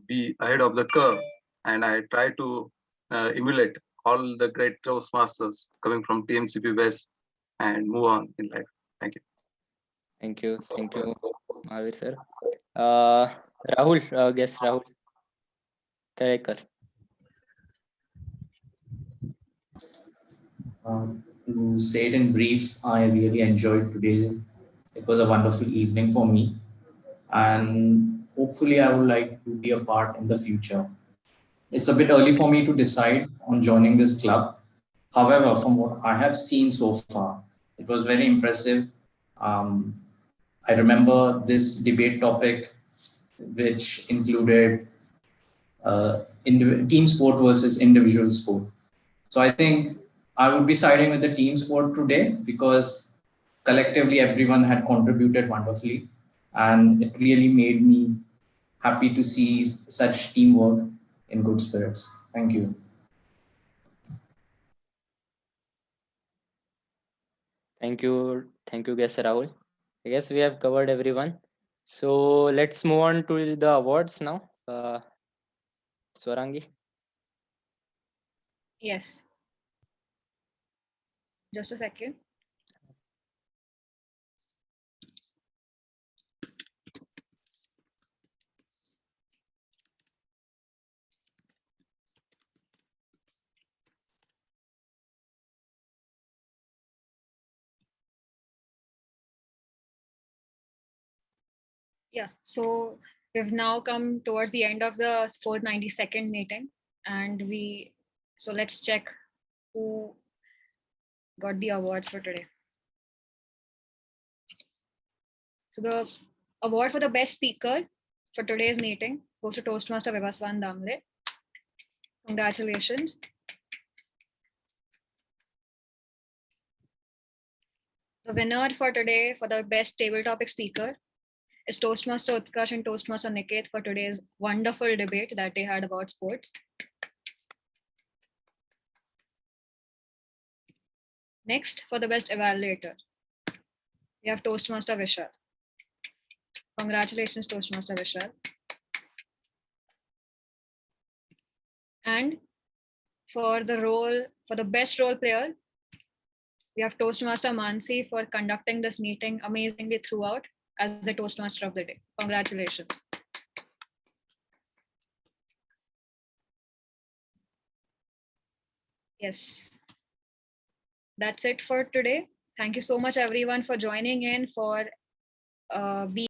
Q: be ahead of the curve. And I try to emulate all the great Toastmasters coming from TMCP West and move on in life. Thank you.
A: Thank you, Mahavir sir. Rahul, guest Rahul. Tarekar.
E: To say it in brief, I really enjoyed today. It was a wonderful evening for me, and hopefully, I would like to be a part in the future. It's a bit early for me to decide on joining this club. However, from what I have seen so far, it was very impressive. I remember this debate topic, which included team sport versus individual sport. So I think I would be siding with the team sport today because collectively everyone had contributed wonderfully, and it really made me happy to see such teamwork in good spirits. Thank you.
A: Thank you, guest Rahul. I guess we have covered everyone. So let's move on to the awards now. Swarangi.
J: Yes. Just a second. Yeah, so we've now come towards the end of the 492nd meeting, and so let's check who got the awards for today. So the award for the best speaker for today's meeting goes to Toastmaster Vivaswan Damle. Congratulations. The winner for today for the best table topic speaker is Toastmaster Utkarsh and Toastmaster Niket for today's wonderful debate that they had about sports. Next, for the best evaluator, we have Toastmaster Vishal. Congratulations, Toastmaster Vishal. And for the best role player, we have Toastmaster Mansi for conducting this meeting amazingly throughout as the Toastmaster of the day. Congratulations. Yes. That's it for today. Thank you so much, everyone, for joining in, for being